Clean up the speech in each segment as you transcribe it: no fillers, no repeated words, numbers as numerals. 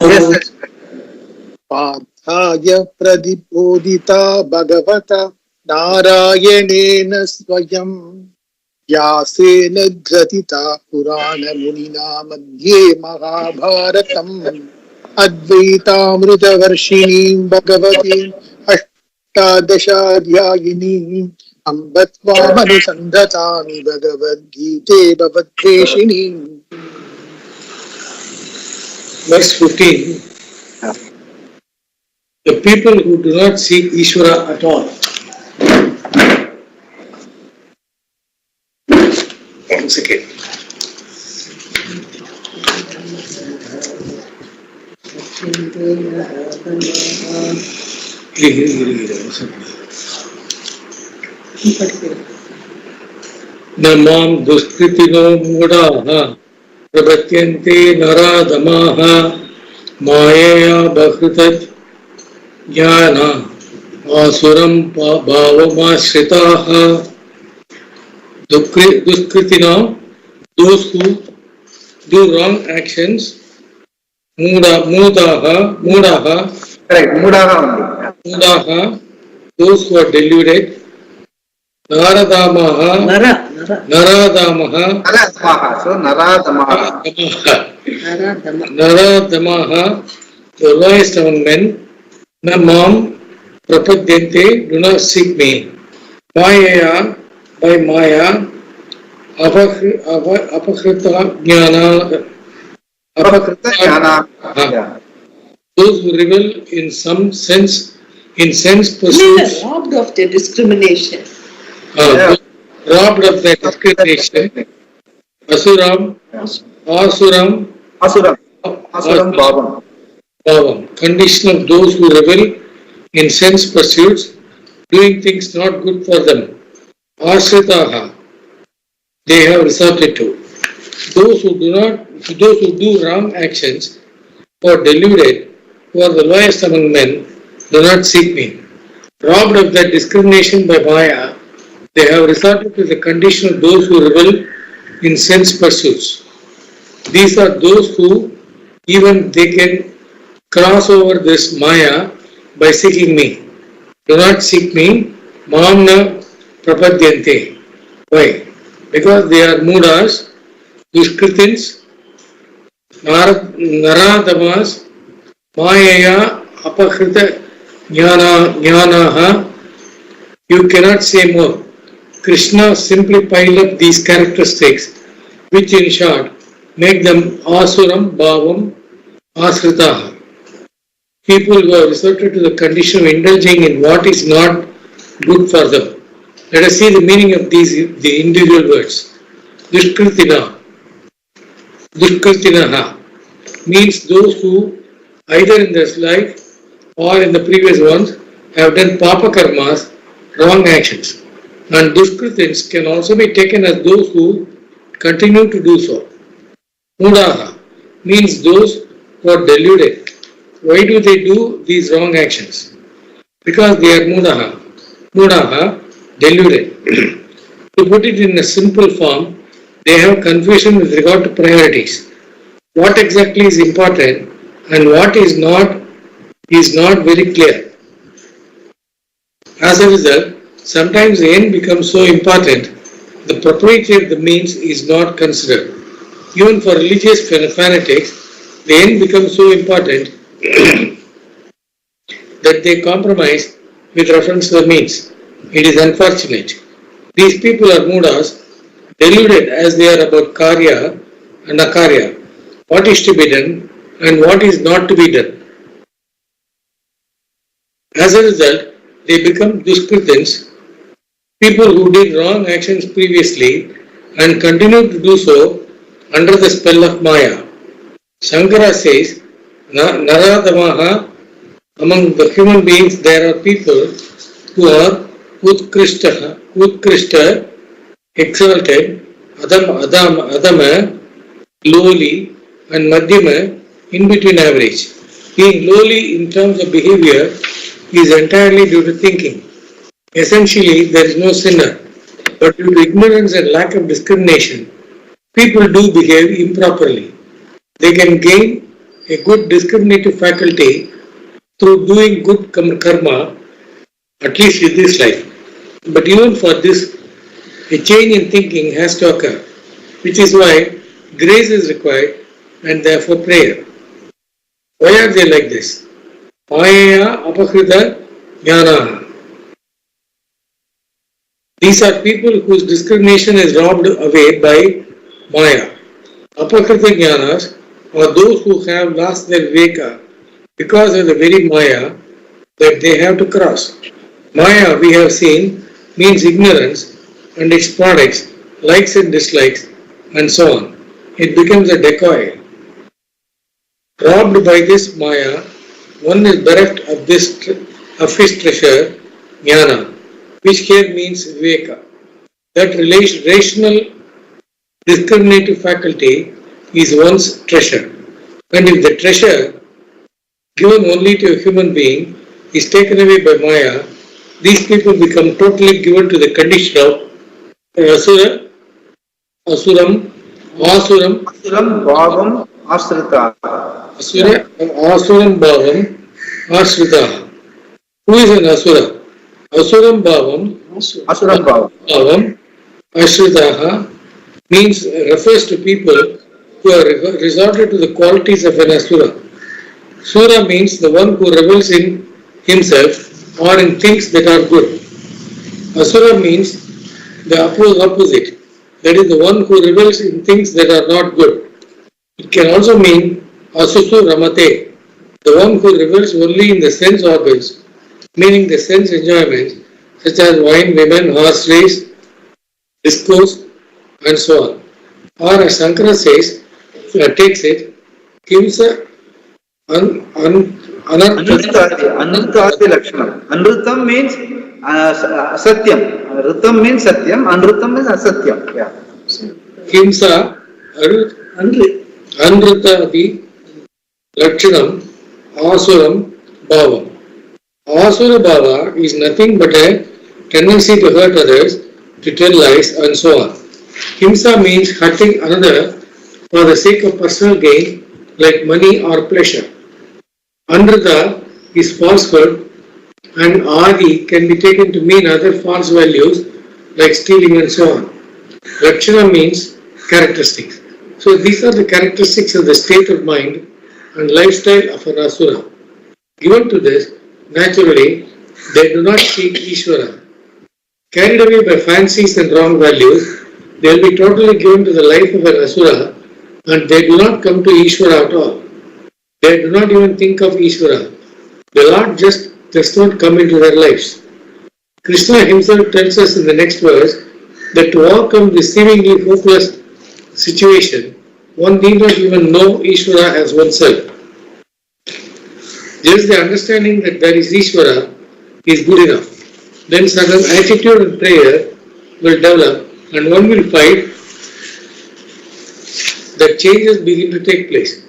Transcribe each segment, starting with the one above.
Yes, yes. Pathaya pradipodita bhagavata narayanena swayam vyasena gratita purana munina madhye mahabharatam advaitamrita varshinim bhagavatim ashtadashaadhyayinim ambatvamanusandatami Bhagavad Gita bhavaddeshinim. Verse 15. The people who do not seek Ishvara at all. One second. Namam duskritino mudaha prabhatyante naradamaha mayaya bhakritat jnana asuram bhavamashritaha. Duskritina, those who do wrong actions. Mudaha, Correct. Mudaha. those who are deluded. Naradamaha. So Naradamaha. Naradamaha, the lowest among men. Namam prapadyante, do not seek me. Mayaya, by Maya, apakrita jnana. Those who revel in some sense, pursuits. Robbed of their discrimination. Robbed of their discrimination. Asuram bhavam. Condition of those who revel in sense pursuits, doing things not good for them. Ashritaha, they have resorted to. Those who do wrong actions or deluded, who are the lowest among men, do not seek me. Robbed of that discrimination by Maya, they have resorted to the condition of those who revel in sense pursuits. These are those who, even they can cross over this Maya by seeking me. Do not seek me. Mamna prapadyante. Why? Because they are mudas, duskritins, naradamas, mayaya, apakrita jnanaha. You cannot say more. Krishna simply piled up these characteristics, which in short make them asuram bhavam asritaha. People who have resorted to the condition of indulging in what is not good for them. Let us see the meaning of the individual words. Duskritinaha means those who either in this life or in the previous ones have done papa karmas, wrong actions. And duskritins can also be taken as those who continue to do so. Mudaha means those who are deluded. Why do they do these wrong actions? Because they are mudaha, deluded. To put it in a simple form, they have confusion with regard to priorities. What exactly is important and what is not very clear. As a result, sometimes the end becomes so important, the propriety of the means is not considered. Even for religious fanatics, the end becomes so important that they compromise with reference to the means. It is unfortunate. These people are mudas, deluded as they are about karya and akarya, what is to be done and what is not to be done. As a result, they become duskritins, people who did wrong actions previously and continue to do so under the spell of Maya. Shankara says, Naradamaha, among the human beings there are people who are Utkrishta, exalted, Adama, lowly, and Madhyama, in between average. Being lowly in terms of behavior is entirely due to thinking. Essentially, there is no sinner, but due to ignorance and lack of discrimination, people do behave improperly. They can gain a good discriminative faculty through doing good karma, at least in this life. But even for this, a change in thinking has to occur, which is why grace is required and therefore prayer. Why are they like this? Maya apakrita jnana. These are people whose discrimination is robbed away by Maya. Apakrita jnanas are those who have lost their viveka because of the very Maya that they have to cross. Maya, we have seen, means ignorance and its products, likes and dislikes, and so on. It becomes a decoy. Robbed by this Maya, one is bereft of his treasure, jnana, which here means viveka. That rational discriminative faculty is one's treasure. And if the treasure, given only to a human being, is taken away by Maya, these people become totally given to the condition of asuram, asuram bhavam asrita. Asuram bhavam asrita. Who is an asura? Asuram bhavam asrita means refers to people who are resorted to the qualities of an asura. Sura means the one who revels in himself or in things that are good. Asura means the opposite, that is the one who revels in things that are not good. It can also mean asusu ramate, the one who revels only in the sense organs, meaning the sense enjoyments such as wine, women, horse race, discourse, and so on. Or as Shankara says, takes it, kimsa Anruttadi Lakshanam. Anrutam means Satyam. Rutam means Satyam. Anrutam means Asatyam. Yeah. Himsa Anruttadi Lakshanam Asuram Bhavam. Asura Bhava is nothing but a tendency to hurt others, to tell lies, and so on. Himsa means hurting another for the sake of personal gain, like money or pleasure. Anruta is falsehood, and Adi can be taken to mean other false values like stealing and so on. Lakshana means characteristics. So these are the characteristics of the state of mind and lifestyle of an asura. Given to this, naturally, they do not seek Ishvara. Carried away by fancies and wrong values, they will be totally given to the life of an asura, and they do not come to Ishvara at all. They do not even think of Ishvara. The Lord just does not come into their lives. Krishna himself tells us in the next verse that to overcome this seemingly hopeless situation, one need not even know Ishvara as oneself. Just the understanding that there is Ishvara is good enough. Then certain attitude and prayer will develop, and one will find that changes begin to take place.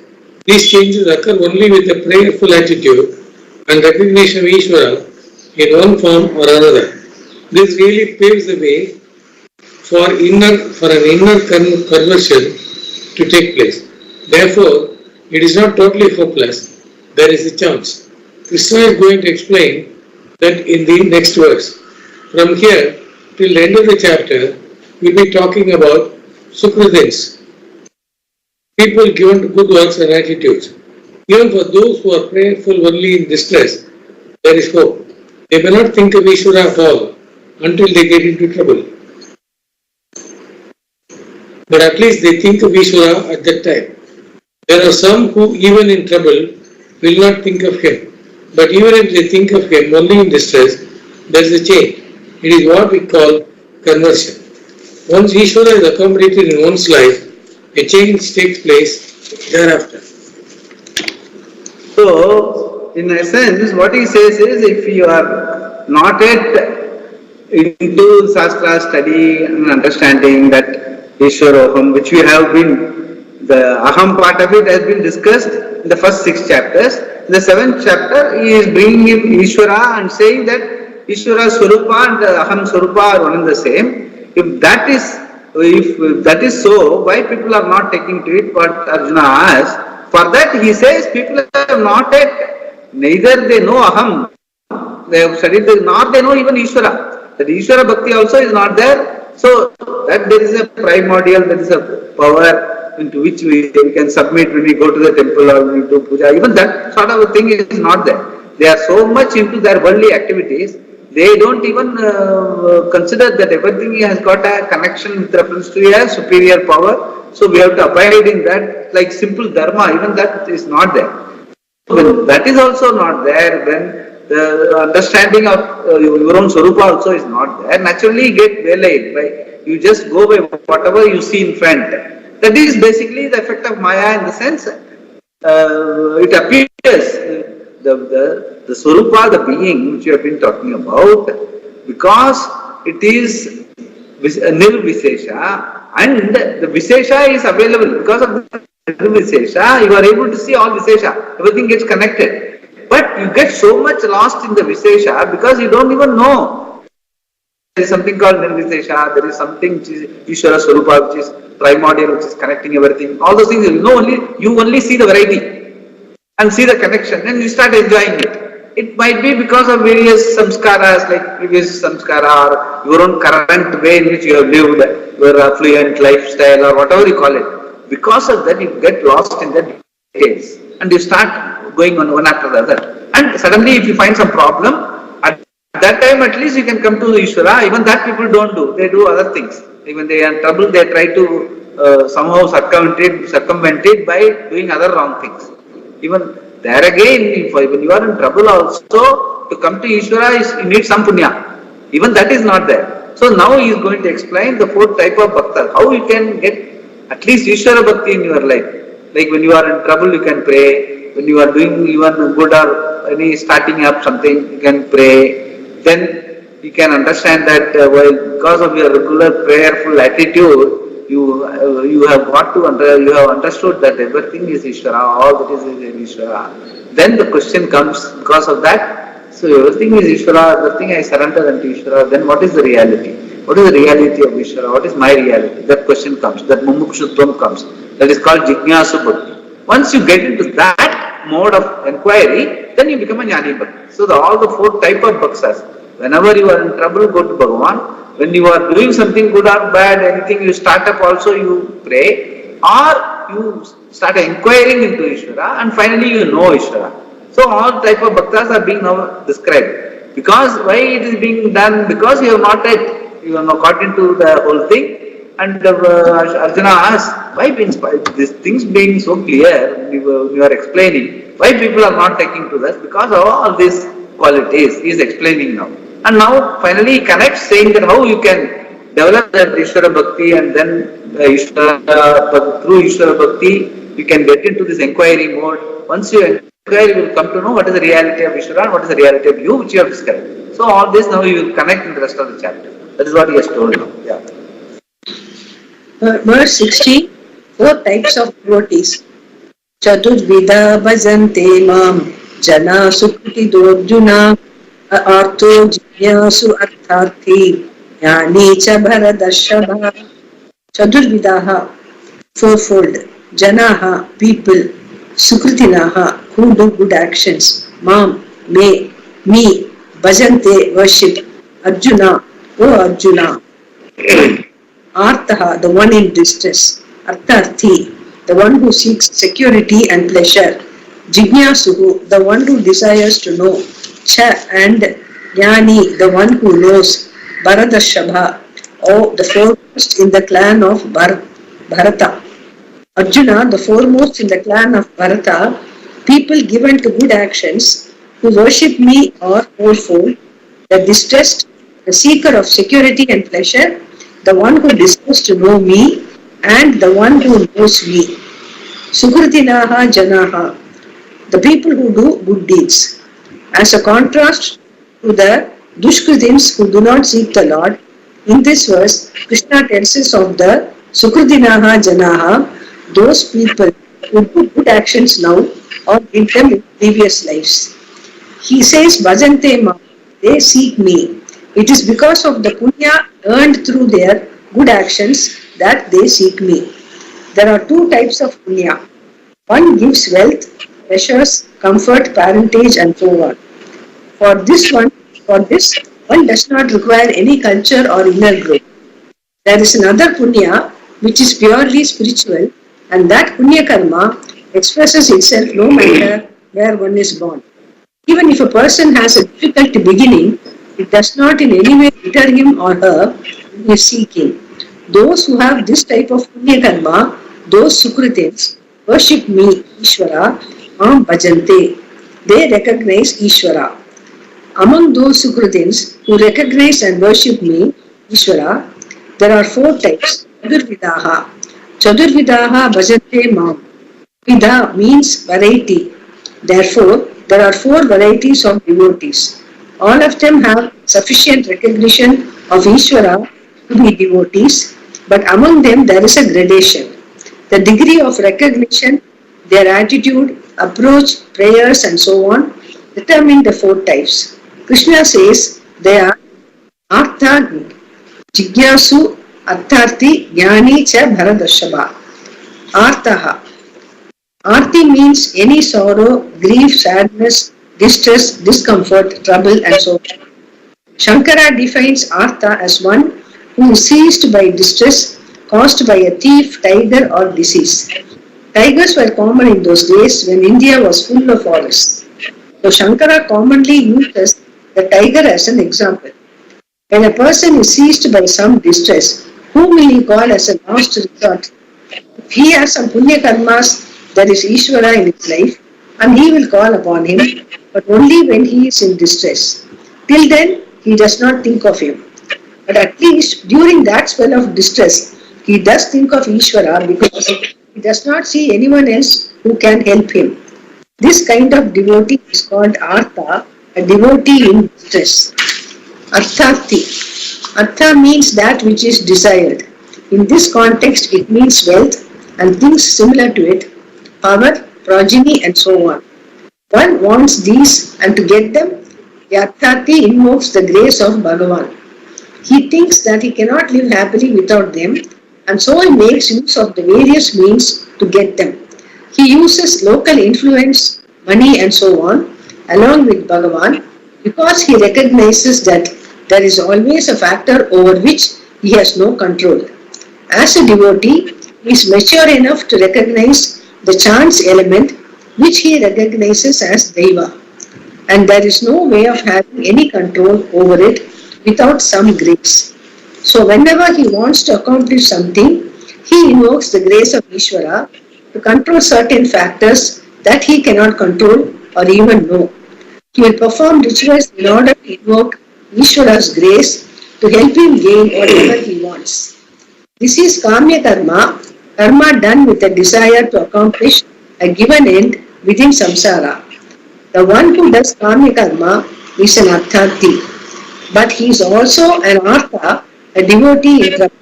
These changes occur only with a prayerful attitude and recognition of Ishvara in one form or another. This really paves the way for an inner conversion to take place. Therefore, it is not totally hopeless. There is a chance. Krishna is going to explain that in the next verse. From here till the end of the chapter, we will be talking about Sukridins, people given to good works and attitudes. Even for those who are prayerful only in distress, there is hope. They may not think of Ishvara at all until they get into trouble. But at least they think of Ishvara at that time. There are some who, even in trouble, will not think of him. But even if they think of him only in distress, there is a change. It is what we call conversion. Once Ishvara is accommodated in one's life, a change takes place thereafter. So, in essence, what he says is, if you are not yet into Shastra study and understanding that Ishvaroham, which we have been, the Aham part of it has been discussed in the first 6 chapters. In the 7th chapter, he is bringing in Ishvara and saying that Ishvara Swarupa and Aham Swarupa are one and the same. If that is so, why people are not taking to it? What Arjuna asked, For that he says people have not yet, neither they know Aham, they have studied this, nor they know even Ishvara. That Ishvara Bhakti also is not there. So that there is a primordial, there is a power into which we can submit when we go to the temple or when we do puja. Even that sort of a thing is not there. They are so much into their worldly activities, they don't even consider that everything has got a connection with reference to a superior power. So we have to abide in that, like simple dharma, even that is not there. When that is also not there, then the understanding of your own Swarupa also is not there. Naturally you get waylaid by, you just go by whatever you see in front. That is basically the effect of Maya in the sense, it appears, the Swarupa, the being which you have been talking about, because it is Nirvishesha, and the Vishesha is available. Because of the Nirvishesha, you are able to see all Vishesha, everything gets connected. But you get so much lost in the Vishesha because you don't even know. There is something called Nirvishesha, there is something which is Ishvara Swarupa, which is primordial, which is connecting everything. All those things, you only see the variety and see the connection, then you start enjoying it. It might be because of various samskaras, like previous samskara, or your own current way in which you have lived, your affluent lifestyle, or whatever you call it. Because of that, you get lost in the details and you start going on one after the other. And suddenly, if you find some problem, at that time at least you can come to Ishvara. Even that people don't do. They do other things. When they are in trouble, they try to somehow circumvent it by doing other wrong things. Even there again, when you are in trouble also, to come to Ishvara, you need some punya. Even that is not there. So now he is going to explain the fourth type of bhakta. How you can get at least Ishvara bhakti in your life. Like when you are in trouble, you can pray. When you are doing even good or any starting up something, you can pray. Then you can understand that because of your regular prayerful attitude, you have understood that everything is Ishvara, all that is Ishvara. Then the question comes, because of that, so everything is Ishvara, everything I surrender unto Ishvara, then what is the reality? What is the reality of Ishvara? What is my reality? That question comes, that mumukshutvam comes. That is called jignasu bhakti. Once you get into that mode of inquiry, then you become a jnani bhakti. So all the four type of bhaktas, whenever you are in trouble, go to Bhagavan. When you are doing something good or bad, anything you start up also you pray, or you start inquiring into Ishvara, and finally you know Ishvara. So all type of bhaktas are being now described. Because why it is being done? Because you have not got into the whole thing. And Arjuna asked, why these things being so clear, you are explaining, why people are not taking to this? Because of all these qualities, he is explaining now. And now finally he connects, saying that how you can develop that Ishvara Bhakti, and then through Ishvara Bhakti you can get into this inquiry mode. Once you inquire, you will come to know what is the reality of Ishvara and what is the reality of you, which you have described. So all this now you will connect in the rest of the chapter. That is what he has told now. Yeah. Verse 16, four types of devotees. Chaturvida bhajante mam jana sukriti dorjuna artho jnyasu artharthi jnani cha bharadashabha. Chaturvidaha, fourfold. Janaha, people. Sukritinaha, who do good actions. Mam, me. Bhajante, worship. Arjuna, O Arjuna. Arthaha, the one in distress. Artharthi, the one who seeks security and pleasure. Jignasuhu, the one who desires to know. Cha, and Jnani, the one who knows. Bharadashabha, the foremost in the clan of Bharata. Arjuna, the foremost in the clan of Bharata, people given to good actions, who worship me are fourfold: the distressed, the seeker of security and pleasure, the one who desires to know me, and the one who knows me. Sukritinaha janaha, the people who do good deeds. As a contrast to the Dushkritins who do not seek the Lord, in this verse, Krishna tells us of the Sukritinaha janaha, those people who do good actions now or did them in previous lives. He says, Bhajante ma, they seek me. It is because of the punya earned through their good actions that they seek me. There are two types of punya. One gives wealth, pleasures, comfort, parentage, and so on. For this, one does not require any culture or inner growth. There is another punya which is purely spiritual, and that punya karma expresses itself no matter where one is born. Even if a person has a difficult beginning, it does not in any way deter him or her in his seeking. Those who have this type of punya karma, those sukritins, worship me, Ishvara, Mam Bhajante. They recognize Ishvara. Among those sukritins who recognize and worship me, Ishvara, there are 4 types. Chadurvidaha. Chadurvidaha bhajante mam. Vida means variety. Therefore, there are 4 varieties of devotees. All of them have sufficient recognition of Ishvara to be devotees, but among them there is a gradation. The degree of recognition, their attitude, approach, prayers and so on determine the 4 types. Krishna says they are Artha, Jigyasu, Artharthi, Jnani cha Bharadashaba. Artaha. Arti means any sorrow, grief, sadness, distress, discomfort, trouble and so on. Shankara defines Artha as one who is seized by distress caused by a thief, tiger or disease. Tigers were common in those days when India was full of forests. So Shankara commonly uses the tiger as an example. When a person is seized by some distress, whom will he call as a last resort? If he has some punya karmas, there is Ishvara in his life, and he will call upon him, but only when he is in distress. Till then, he does not think of him. But at least during that spell of distress, he does think of Ishvara because he does not see anyone else who can help him. This kind of devotee is called Artha, a devotee in distress. Artharthi. Artha means that which is desired. In this context, it means wealth and things similar to it, power, progeny and so on. One wants these, and to get them, the Artharthi invokes the grace of Bhagavan. He thinks that he cannot live happily without them, and so he makes use of the various means to get them. He uses local influence, money and so on, along with Bhagavan, because he recognizes that there is always a factor over which he has no control. As a devotee, he is mature enough to recognize the chance element which he recognizes as Deva, and there is no way of having any control over it without some grace. So whenever he wants to accomplish something, he invokes the grace of Ishvara to control certain factors that he cannot control or even know. He will perform rituals in order to invoke Ishvara's grace to help him gain whatever he wants. This is Kamya Karma, karma done with a desire to accomplish a given end within samsara. The one who does Kamya Karma is an Artharthi, but he is also an Artha, a devotee in trouble.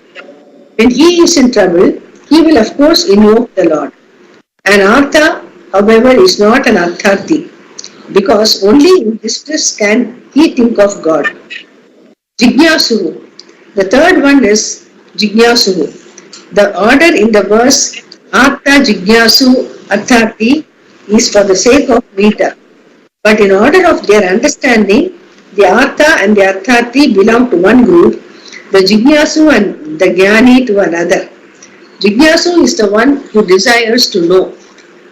When he is in trouble, he will of course invoke the Lord. An Artha, however, is not an Artharthi, because only in distress can he think of God. Jignasuhu. The third one is Jignasuhu. The order in the verse Artha Jignasu Artharthi is for the sake of meter. But in order of their understanding, the Artha and the Artharthi belong to one group, the Jignasu and the Jnani to another. Jignasu is the one who desires to know.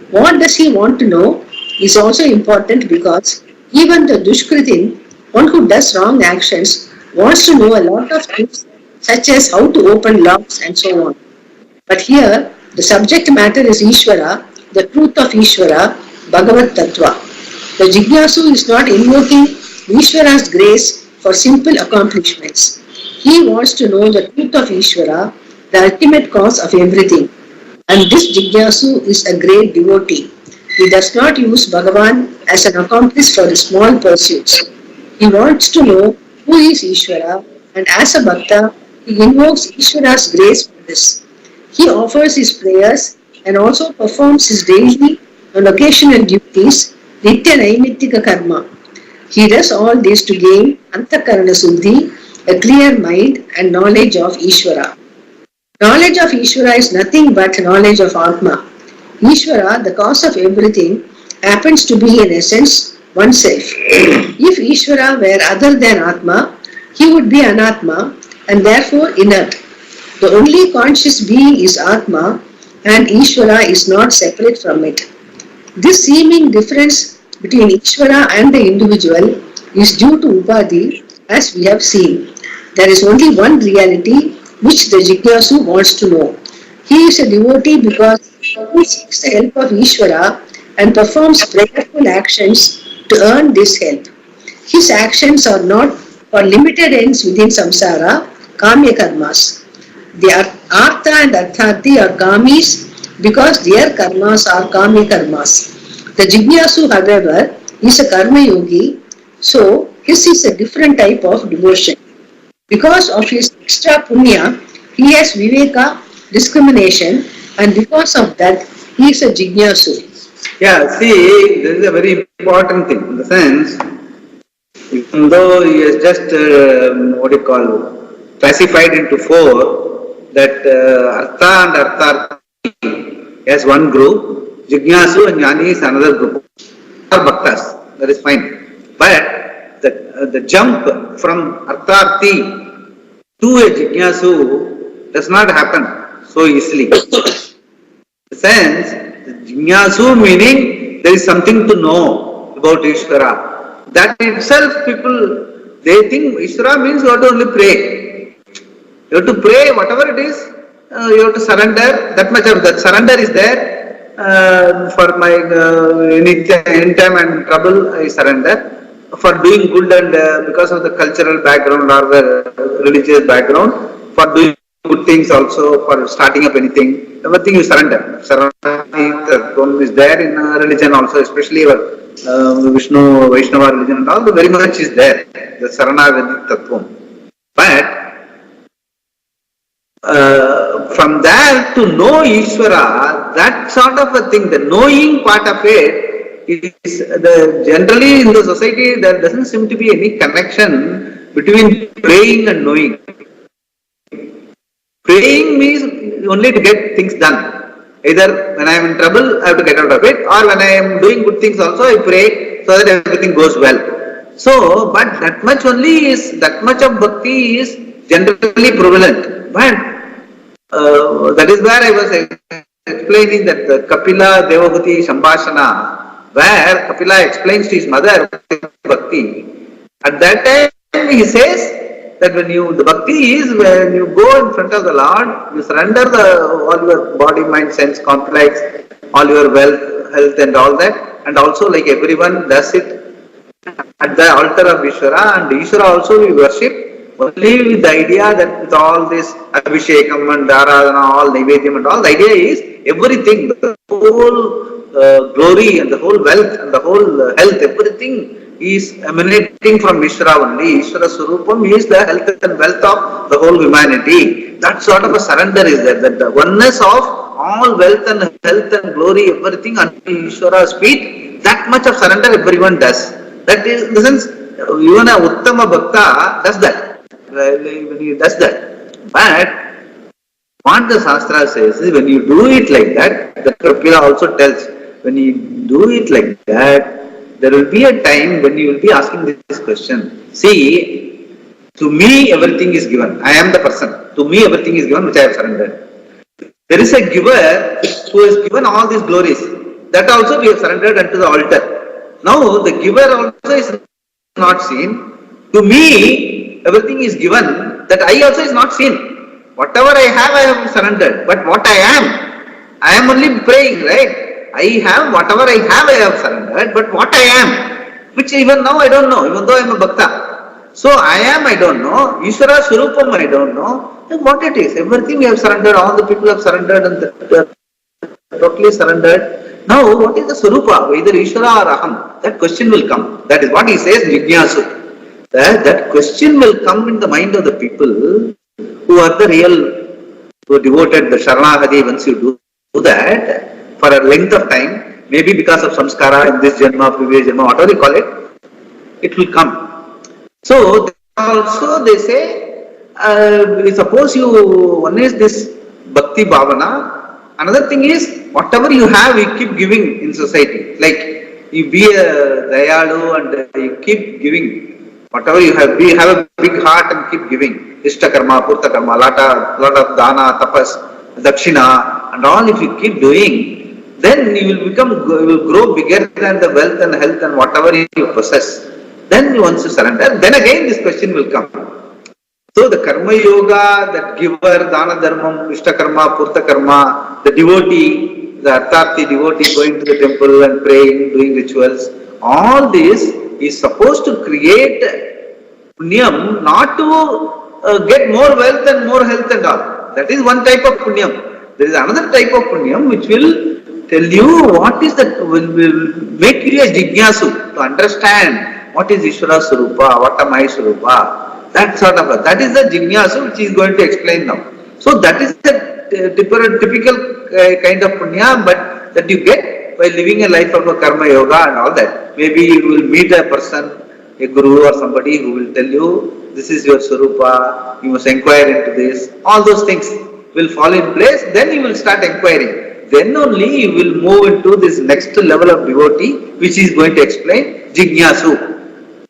What does he want to know is also important, because even the Dushkritin, one who does wrong actions, wants to know a lot of things such as how to open locks and so on. But here, the subject matter is Ishvara, the truth of Ishvara, Bhagavad Tattva. The Jignasu is not invoking Ishvara's grace for simple accomplishments. He wants to know the truth of Ishvara, the ultimate cause of everything. And this Jignasu is a great devotee. He does not use Bhagavan as an accomplice for his small pursuits. He wants to know who is Ishvara, and as a Bhakta, he invokes Ishvara's grace for this. He offers his prayers and also performs his daily and occasional duties, Nitya Naimittika Karma. He does all this to gain Antakarana Suddhi, a clear mind and knowledge of Ishvara. Knowledge of Ishvara is nothing but knowledge of Atma. Ishvara, the cause of everything, happens to be in essence oneself. If Ishvara were other than Atma, he would be Anatma and therefore inert. The only conscious being is Atma and Ishvara is not separate from it. This seeming difference between Ishvara and the individual is due to Upadhi, as we have seen. There is only one reality which the Jignasu wants to know. He is a devotee because he seeks the help of Ishvara and performs prayerful actions to earn this help. His actions are not for limited ends within samsara, kamya karmas. The artha and arthati are kamis because their karmas are kamya karmas. The Jignasu, however, is a karma yogi, so his is a different type of devotion. Because of his extra punya, he has viveka, discrimination, and because of that, he is a Jignasu. Yeah, see, this is a very important thing in the sense, even though he has just, classified into four, that Artha and Artharthi as one group, Jignasu and Jnani is another group. Are Bhaktas, that is fine. But the jump from Artharthi to a Jignasu does not happen so easily. In the sense, the Jignasu meaning there is something to know about Ishvara. That itself people, they think Ishvara means you have to only pray. You have to pray whatever it is, you have to surrender. That much of that surrender is there. For my anytime and trouble I surrender. For doing good and because of the cultural background or the religious background, for doing good things also, for starting up anything, everything you surrender. Sarana is there in religion also, especially Vishnu, Vaishnava religion and all, very much is there, the Sarana Tattvam. But from there to know Ishvara, that sort of a thing, the knowing part of it, is generally in the society there doesn't seem to be any connection between praying and knowing. Praying means only to get things done. Either when I am in trouble, I have to get out of it, or when I am doing good things also, I pray so that everything goes well. So, but that much only is, that much of bhakti is generally prevalent. But that is where I was explaining that the Kapila Devabhuti Sambhashana, where Kapila explains to his mother bhakti. At that time he says that when you, the bhakti is when you go in front of the Lord, you surrender all your body, mind, sense complex, all your wealth, health and all that, and also like everyone does it at the altar of Ishvara, and Ishvara also we worship only with the idea that with all this Abhishekam and Dharadana, all Naivedyam and all, the idea is everything, the whole glory and the whole wealth and the whole health, everything is emanating from Ishvara only. Ishvara Surupam is the health and wealth of the whole humanity. That sort of a surrender is there, that the oneness of all wealth and health and glory, everything under Ishvara's feet, that much of surrender everyone does. That is, in the sense, even a Uttama Bhakta does that. When he does that. But what the Shastra says is when you do it like that, the Kapila also tells, when you do it like that, there will be a time when you will be asking this question. See, to me everything is given. I am the person. To me everything is given which I have surrendered. There is a giver who has given all these glories. That also we have surrendered unto the altar. Now the giver also is not seen. To me, everything is given, that I also is not seen. Whatever I have surrendered. But what I am only praying, right? I have, whatever I have surrendered. But what I am, which even now I don't know, even though I am a Bhakta. So I am, I don't know. Ishvara Surupam, I don't know. And what it is, everything we have surrendered, all the people have surrendered and they are totally surrendered. Now, what is the Surupa, either Ishvara or Aham? That question will come. That is what he says, Jignasu. That question will come in the mind of the people who are the real, who are devoted, the Sharanagati. Once you do that for a length of time, maybe because of samskara in this janma, previous janma, whatever you call it, it will come. So also they say, suppose you, one is this bhakti bhavana, another thing is whatever you have, you keep giving in society. Like you be a dayalu and you keep giving. Whatever you have a big heart and keep giving. Ishta karma, purta karma, lot of dana, tapas, dakshina, and all. If you keep doing, then you will grow bigger than the wealth and health and whatever you possess. Then once you surrender, then again this question will come. So the karma yoga, that giver, dana dharmam, ishta karma, purta karma, the devotee, the artharthi devotee going to the temple and praying, doing rituals, all this is supposed to create punyam, not to get more wealth and more health and all. That is one type of punyam. There is another type of punyam which will tell you what is that, will make you a jignasu, to understand what is Ishvara Swarupa, what am I Swarupa. That is the jignasu which he is going to explain now. So that is the typical kind of punya, but that you get by living a life of a karma yoga and all that. Maybe you will meet a person, a guru or somebody who will tell you, this is your Swarupa, you must inquire into this. All those things will fall in place, then you will start inquiring. Then only you will move into this next level of devotee, which is going to explain jignasu.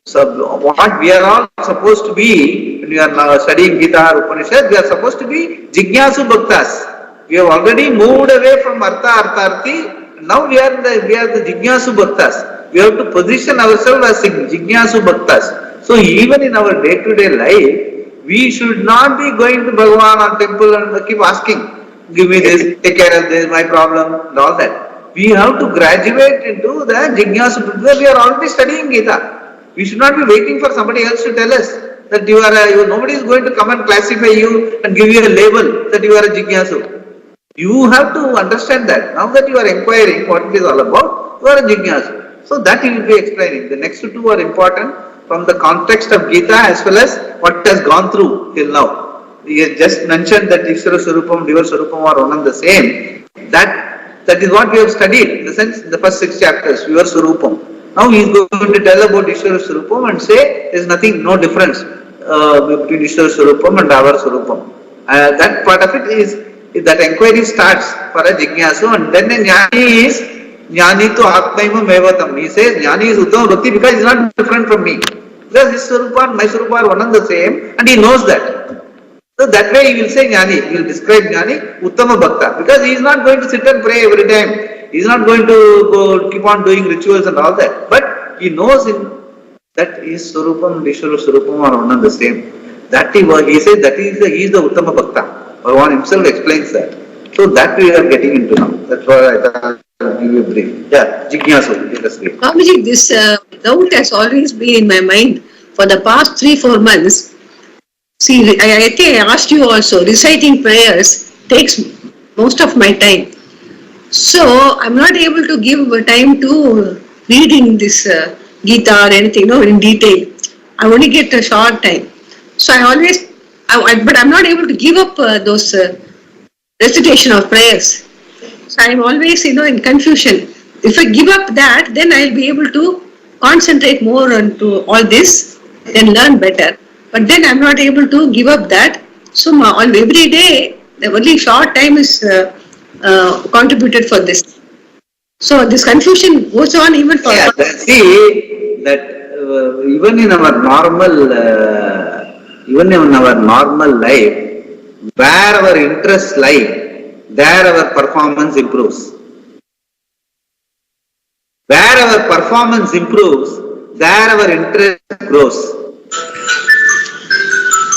So what we are all supposed to be, when we are studying Gita or Upanishad, we are supposed to be jignasu bhaktas. We have already moved away from artharthi. Now we are the jignasu bhaktas. We have to position ourselves as jignasu bhaktas. So even in our day-to-day life, we should not be going to Bhagavan or temple and keep asking, give me this, take care of this, my problem, and all that. We have to graduate into the jignasu bhaktas. We are already studying Gita. We should not be waiting for somebody else to tell us that nobody is going to come and classify you and give you a label that you are a jignasu. You have to understand that. Now that you are inquiring what it is all about, you are a jignasu. So that he will be explaining. The next two are important from the context of Gita as well as what has gone through till now. He has just mentioned that Ishvara Swarupam, Diva Swarupam are one and the same. That is what we have studied in the sense the first 6 chapters, Your Swarupam. Now he is going to tell about Ishvara Swarupam and say there is no difference between Ishvara Swarupam and our Swarupam. That part of it is that inquiry starts for a jignasu, and then a jnani is jnani to atmaima mevatam. He says jnani is uttama bhakti because he is not different from me. Because his Swarupa and my Swarupa are one and the same, and he knows that. So that way he will say jnani, he will describe jnani uttama bhakta, because he is not going to sit and pray every time. He is not going to keep on doing rituals and all that. But he knows that his Swarupam and Ishvara Swarupam are one and the same. That he says that he is the Uttama Bhakta. Bhagavan himself explains that. So that we are getting into now. That's why I thought I will give you a brief. Yeah, jignasu. Let us read. Swamiji, this doubt has always been in my mind for the past 3-4 months. See, I asked you also, reciting prayers takes most of my time. So, I'm not able to give time to reading this Gita or anything, in detail. I only get a short time. So, but I'm not able to give up those recitation of prayers. So, I'm always, in confusion. If I give up that, then I'll be able to concentrate more onto all this and learn better. But then I'm not able to give up that. So, every day, the only short time is contributed for this. So this confusion goes on even for... Yeah, see that even in our normal life, where our interests lie, there our performance improves. Where our performance improves, there our interest grows.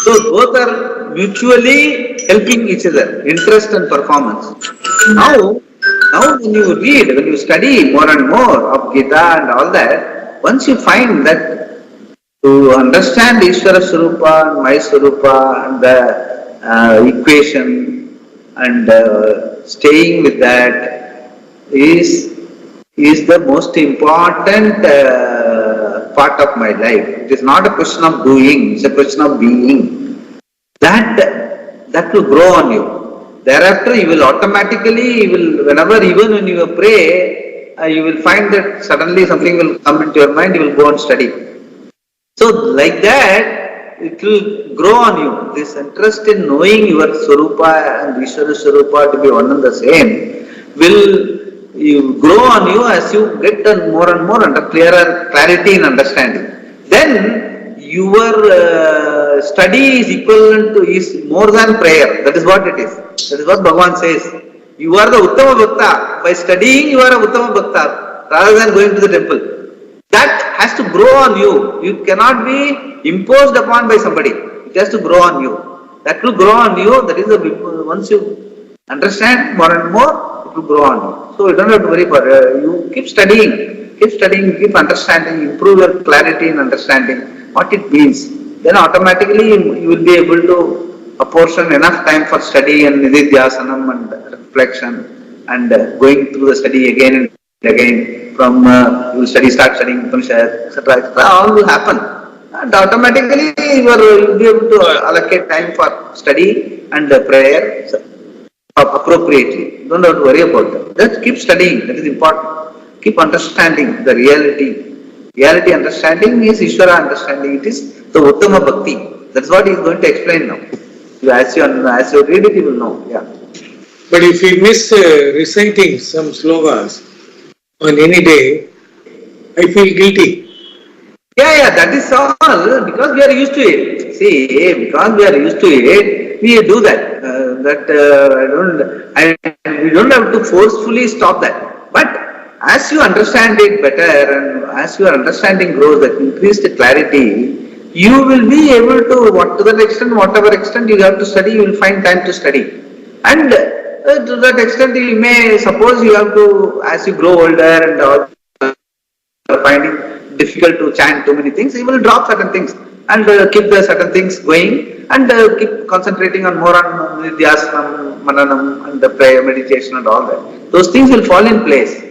So both are mutually helping each other, interest and performance. Now when you study more and more of Gita and all that, once you find that to understand Ishvara Swarupa and my Swarupa and the equation and staying with that is the most important part of my life. It is not a question of doing, it's a question of being. That will grow on you. Thereafter, you will automatically, whenever, even when you pray, you will find that suddenly something will come into your mind, you will go and study. So, like that, it will grow on you. This interest in knowing your Swarupa and Ishvara Swarupa to be one and the same, will you grow on you as you get more and more under clearer clarity and understanding. Then your study is equivalent to is more than prayer. That is what it is. That is what Bhagavan says. You are the Uttama Bhakta. By studying, you are a Uttama Bhakta rather than going to the temple. That has to grow on you. You cannot be imposed upon by somebody. It has to grow on you. That will grow on you. That is once you understand more and more, it will grow on you. So you don't have to worry about it. You keep studying, keep understanding, improve your clarity in understanding what it means. Then automatically you will be able to apportion enough time for study and nididhyasanam and reflection and going through the study again and again. From you will start studying Upanishad, etc. All will happen. And automatically you will be able to allocate time for study and prayer appropriately. Don't have to worry about that. Just keep studying. That is important. Keep understanding the reality. Reality understanding is Ishvara understanding. It is the Uttama Bhakti. That's what he is going to explain now. As you read it, you will know. Yeah. But if we miss reciting some slokas on any day, I feel guilty. Yeah, that is all because we are used to it. See, because we are used to it, we do that. We don't have to forcefully stop that. But as you understand it better and as your understanding grows, that increased clarity, you will be able to, whatever extent you have to study, you will find time to study. And to that extent, you may suppose you have to, as you grow older and all, finding difficult to chant too many things, you will drop certain things and keep the certain things going and keep concentrating on more on nidhyasanam, mananam and the prayer, meditation and all that. Those things will fall in place.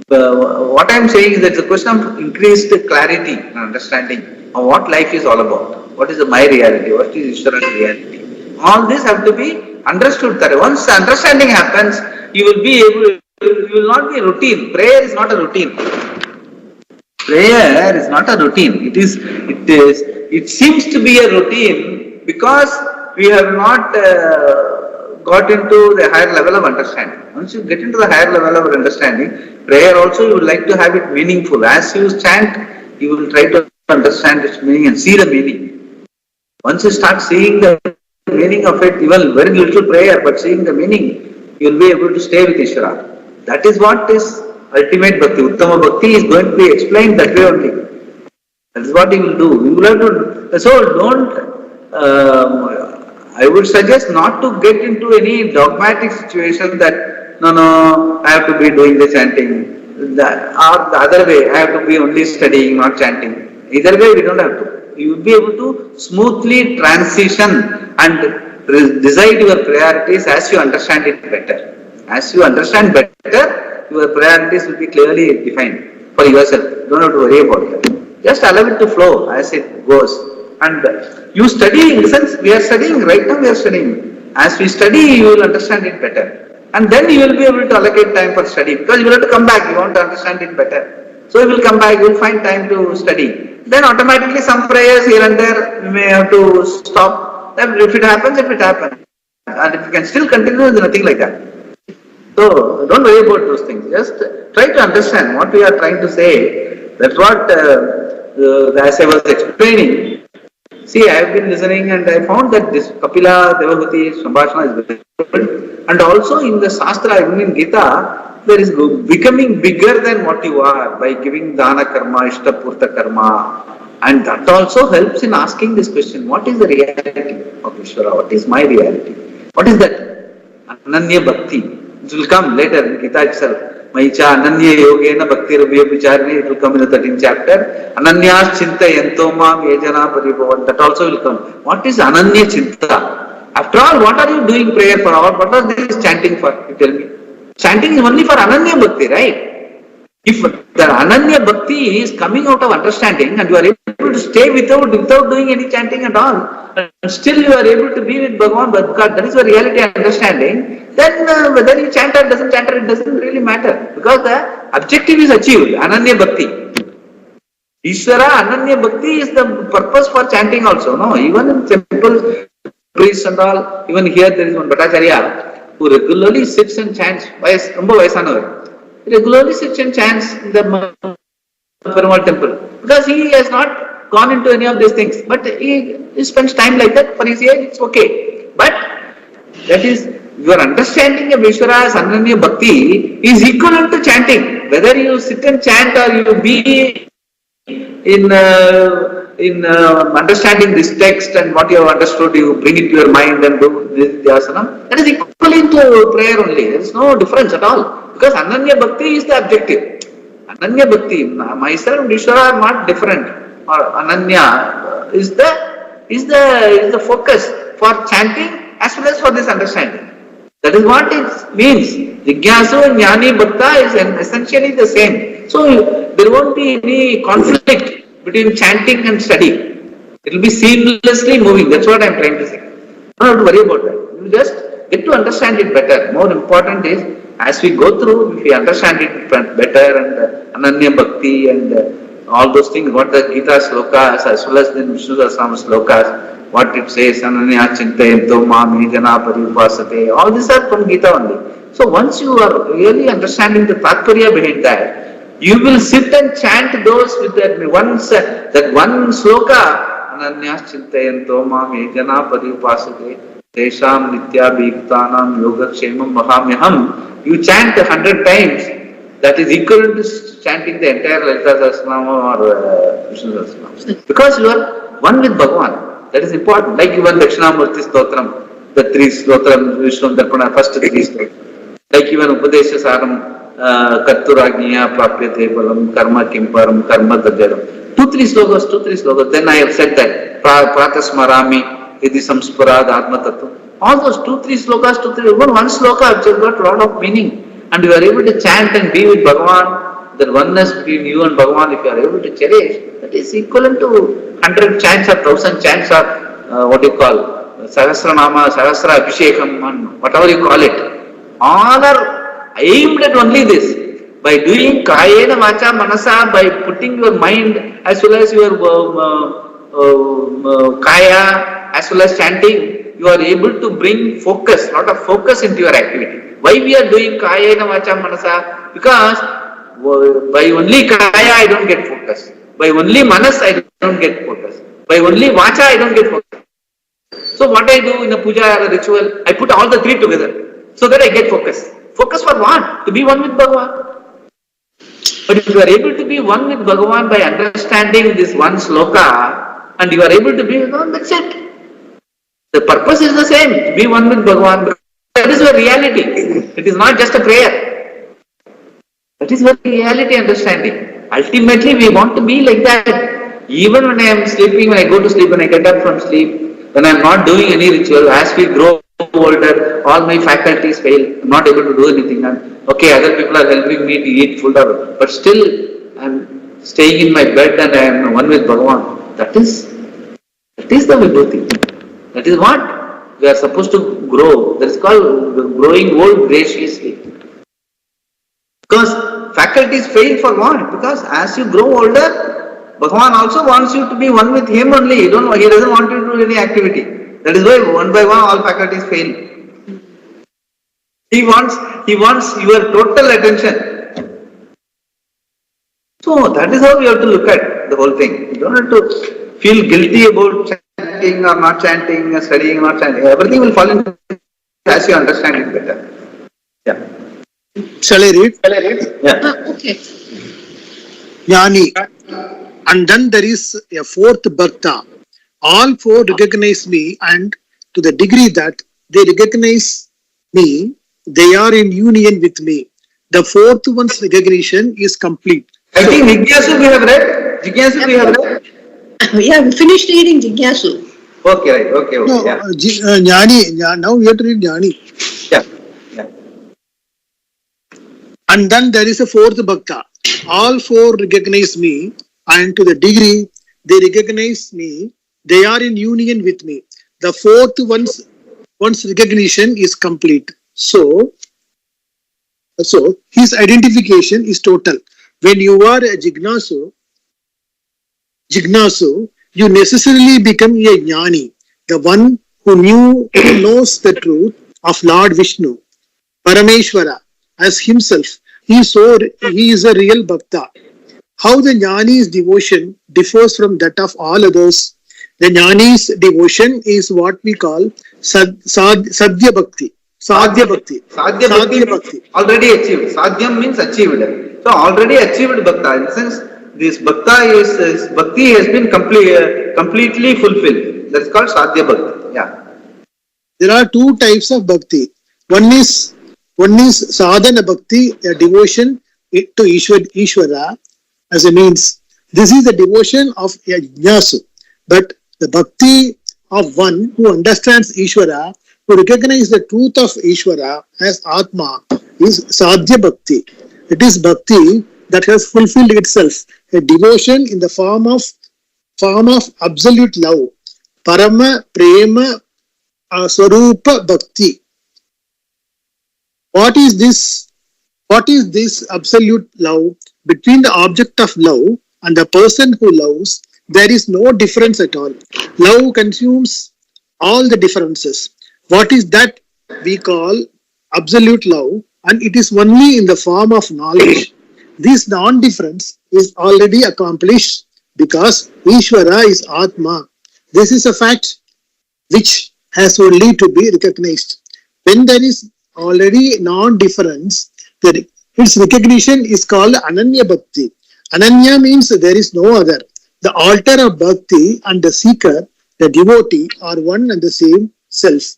What I am saying is that it's a question of increased clarity and understanding of what life is all about. What is my reality? What is Ishvara's reality? All this have to be understood. Once the understanding happens, you will not be a routine. Prayer is not a routine. Prayer is not a routine. It seems to be a routine because we have not got into the higher level of understanding. Once you get into the higher level of understanding, prayer also you would like to have it meaningful. As you chant, you will try to understand its meaning and see the meaning. Once you start seeing the meaning of it, even very little prayer, but seeing the meaning, you will be able to stay with Ishvara. That is what is ultimate bhakti. Uttama bhakti is going to be explained that way only. That is what he will do. You will have to. So I would suggest not to get into any dogmatic situation that no, I have to be doing the chanting. Or the other way, I have to be only studying, not chanting. Either way, we don't have to. You will be able to smoothly transition and decide your priorities as you understand it better. As you understand better, your priorities will be clearly defined for yourself. You don't have to worry about that. Just allow it to flow as it goes. And you study, in the sense, we are studying, right now we are studying. As we study, you will understand it better. And then you will be able to allocate time for study because you will have to come back, you want to understand it better. So you will come back, you will find time to study. Then automatically some prayers here and there, you may have to stop. Then if it happens, it happens. And if you can still continue, there is nothing like that. So don't worry about those things. Just try to understand what we are trying to say. That's what, as I was explaining. See, I have been listening and I found that this Kapila Devabhuti Sambhashana is very good. And also in the Shastra, even in Gita, there is becoming bigger than what you are by giving Dana Karma, Ishtapurta Karma. And that also helps in asking this question, what is the reality of Ishvara? What is my reality? What is that? Ananya Bhakti. It will come later in Gita itself. Maicha Ananya Yogena Bhakti Rabhya Vicharni, it will come in the 13th chapter. Ananyas Chinta Yantomam Yajana Paribhavan, that also will come. What is Ananya Chinta? After all, what are you doing prayer for? What are this chanting for? You tell me. Chanting is only for Ananya Bhakti, right? If the Ananya Bhakti is coming out of understanding and you are able to stay without doing any chanting at all, and still you are able to be with Bhagavan, but God, that is your reality understanding, then whether you chant or doesn't chant, it doesn't really matter. Because the objective is achieved, Ananya Bhakti. Ishvara, Ananya Bhakti is the purpose for chanting also. No, even in temples, priests and all, even here there is one Bhattacharya. who regularly sits and chants, ரொம்ப வயசானவர், regularly sits and chants in the Perumal temple, because he has not gone into any of these things, but he spends time like that for his age, it's okay. But that is, your understanding of Ishvara's Ananya Bhakti is equivalent to chanting. Whether you sit and chant or you be in understanding this text and what you have understood, you bring it to your mind and do this dhyasana, that is equivalent to prayer only. There is no difference at all. Because Ananya Bhakti is the objective. Ananya Bhakti, myself and Ishvara are not different. Or Ananya is the focus for chanting as well as for this understanding. That is what it means. Jigyasu and Jnani Bhakta is essentially the same. So there won't be any conflict between chanting and study. It will be seamlessly moving. That's what I am trying to say. Don't have to worry about that. You just get to understand it better. More important is, as we go through, if we understand it better, and Ananya Bhakti and all those things, what the Gita slokas as well as the Vishnu Sahasranama slokas, what it says, Ananya Chintayanto Mami Jana Paripasate, all these are from Gita only. So once you are really understanding the Tatparya behind that, you will sit and chant those with that one sloka, Ananya Chintayanto Mami Jana Paripasate, Tesham Nitya Bhiktanam Yoga Kshemam Mahamyaham. You chant 100 times, that is equivalent to chanting the entire Lalita Sahasranama or Vishnu Sahasranama. Because you are one with Bhagavan. That is important. Like even Dakshinamurti Stotram, the 3 Stotram, Vishnu Darpana, first 3 Stotram. Like even Upadesha Saram, Karturagniya, Prapyate Balam, Karma Kimparam, Karma Dajaram. 2-3 slokas. Then I have said that, Pratasmarami, Idhi Samsparad, Atma Tattva. All those 2-3 slokas, even one sloka has got a lot of meaning. And you are able to chant and be with Bhagavan, the oneness between you and Bhagavan, if you are able to cherish, that is equivalent to 100 chants or 1000 chants or what you call, Sahasranama, Sahasra Abhishekam, and whatever you call it. All are aimed at only this. By doing Kayena Vacha Manasa, by putting your mind as well as your Kaya, as well as chanting, you are able to bring focus, lot of focus into your activity. Why we are doing Kayena Vacha Manasa? Because by only Kaya I don't get focus. By only Manas I don't get focus. By only Vacha I don't get focus. So what I do in a puja or a ritual, I put all the 3 together so that I get focus. Focus for what? To be one with Bhagavan. But if you are able to be one with Bhagavan by understanding this one sloka, and you are able to be with one, that's it. The purpose is the same, to be one with Bhagavan. That is your reality. It is not just a prayer. That is your reality understanding. Ultimately, we want to be like that. Even when I am sleeping, when I go to sleep, when I get up from sleep, when I am not doing any ritual, as we grow older, all my faculties fail. I am not able to do anything. Okay, other people are helping me to eat food, but still I am staying in my bed and I am one with Bhagavan. That is the Vibhuti. That is what we are supposed to grow. That is called growing old graciously. Because faculties fail for what? Because as you grow older, Bhagavan also wants you to be one with Him only. He doesn't want you to do any activity. That is why one by one all faculties fail. He wants your total attention. So that is how we have to look at the whole thing. You don't have to feel guilty about chanting or not chanting, or studying or not chanting. Everything will fall into as you understand it better. Yeah. Shall I read? Yeah. Okay. Jnani. And then there is a 4th Bhakta. All 4 recognize me, and to the degree that they recognize me, they are in union with me. The 4th one's recognition is complete. I think Jigyasu we have read. Yeah, we finished reading Jigyasu. Okay, right. Okay. No, Yeah. Jnani. Now we have to read Jnani. Yeah. And then there is a 4th Bhakta. All 4 recognize me, and to the degree they recognize me, they are in union with me. The 4th one's recognition is complete. So his identification is total. When you are a Jignasu, you necessarily become a Jnani, the one who knows the truth of Lord Vishnu. Parameshwara as himself. He is a real bhakta. How the jnani's devotion differs from that of all others. The jnani's devotion is what we call sadhya bhakti. Sadhya bhakti. Sadhya bhakti already achieved. Sadhyam means achieved. So already achieved bhakta. In the sense, this bhakti has been completely fulfilled. That's called sadhya bhakti. Yeah. There are two types of bhakti. One is sadhana bhakti, a devotion to Ishvara as a means. This is the devotion of a jnasu. But the bhakti of one who understands Ishvara, who recognizes the truth of Ishvara as Atma, is sadhya bhakti. It is bhakti that has fulfilled itself, a devotion in the form of absolute love, parama prema swarupa bhakti. What is this absolute love? Between the object of love and the person who loves, there is no difference at all. Love consumes all the differences. What is that we call absolute love? And it is only in the form of knowledge. This non-difference is already accomplished because Ishvara is Atma. This is a fact which has only to be recognized. When there is already non-difference, its recognition is called Ananya Bhakti. Ananya means there is no other. The altar of Bhakti and the seeker, the devotee, are one and the same self.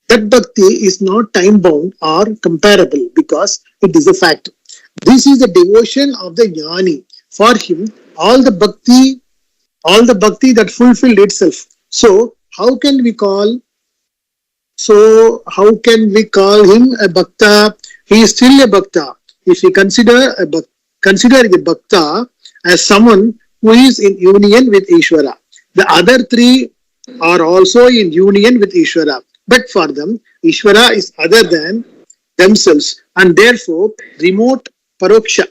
That Bhakti is not time-bound or comparable because it is a fact. This is the devotion of the Jnani. For him, all the Bhakti that fulfilled itself. So, how can we call him a Bhakta? He is still a Bhakta. If we consider a Bhakta as someone who is in union with Ishvara. The other three are also in union with Ishvara. But for them, Ishvara is other than themselves and therefore remote paroksha.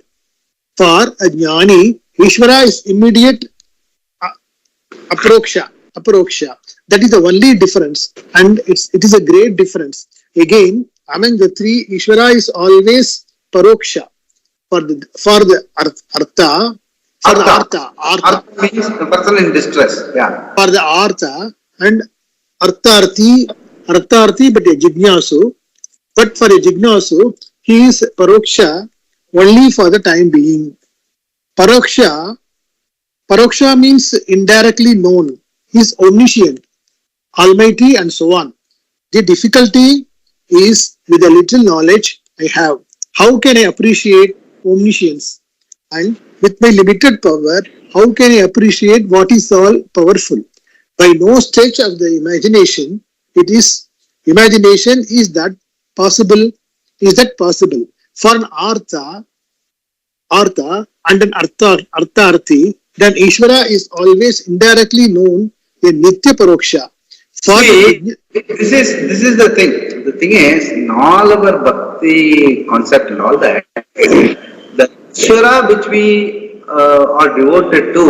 For a jnani, Ishvara is immediate aproksha. That is the only difference, and it is a great difference. Again, among the three, Ishvara is always paroksha. For the artha. Artha means the person in distress. Yeah. For the artha and artharthi, but a jignasu. But for a jignasu, he is paroksha only for the time being. Paroksha means indirectly known. He is omniscient, almighty, and so on. The difficulty is with the little knowledge I have. How can I appreciate omniscience? And with my limited power, how can I appreciate what is all powerful? By no stretch of the imagination, is that possible? For an artha and an artharthi, then Ishvara is always indirectly known in Nitya Paroksha. This is the thing. The thing is, in all our bhakti concept and all that, the Ishvara which we are devoted to,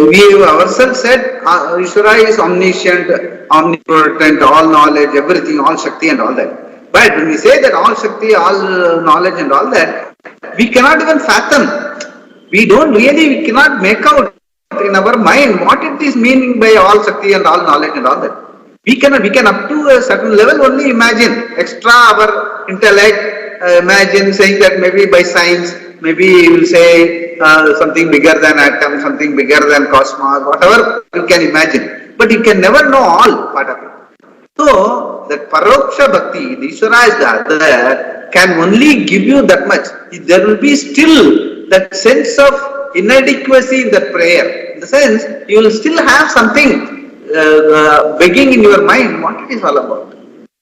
we ourselves said Ishvara is omniscient, omnipotent, all knowledge, everything, all Shakti and all that. But when we say that all Shakti, all knowledge and all that, we cannot even fathom. We cannot make out in our mind what it is meaning by all Shakti and all knowledge and all that. We can up to a certain level only imagine, extra our intellect, imagine saying that maybe by science, maybe you will say something bigger than atom, something bigger than cosmos, whatever you can imagine. But you can never know all part of it. So, that Paroksha Bhakti, the Ishvara is the other, can only give you that much. There will be still that sense of inadequacy in that prayer. In the sense, you will still have something begging in your mind what it is all about.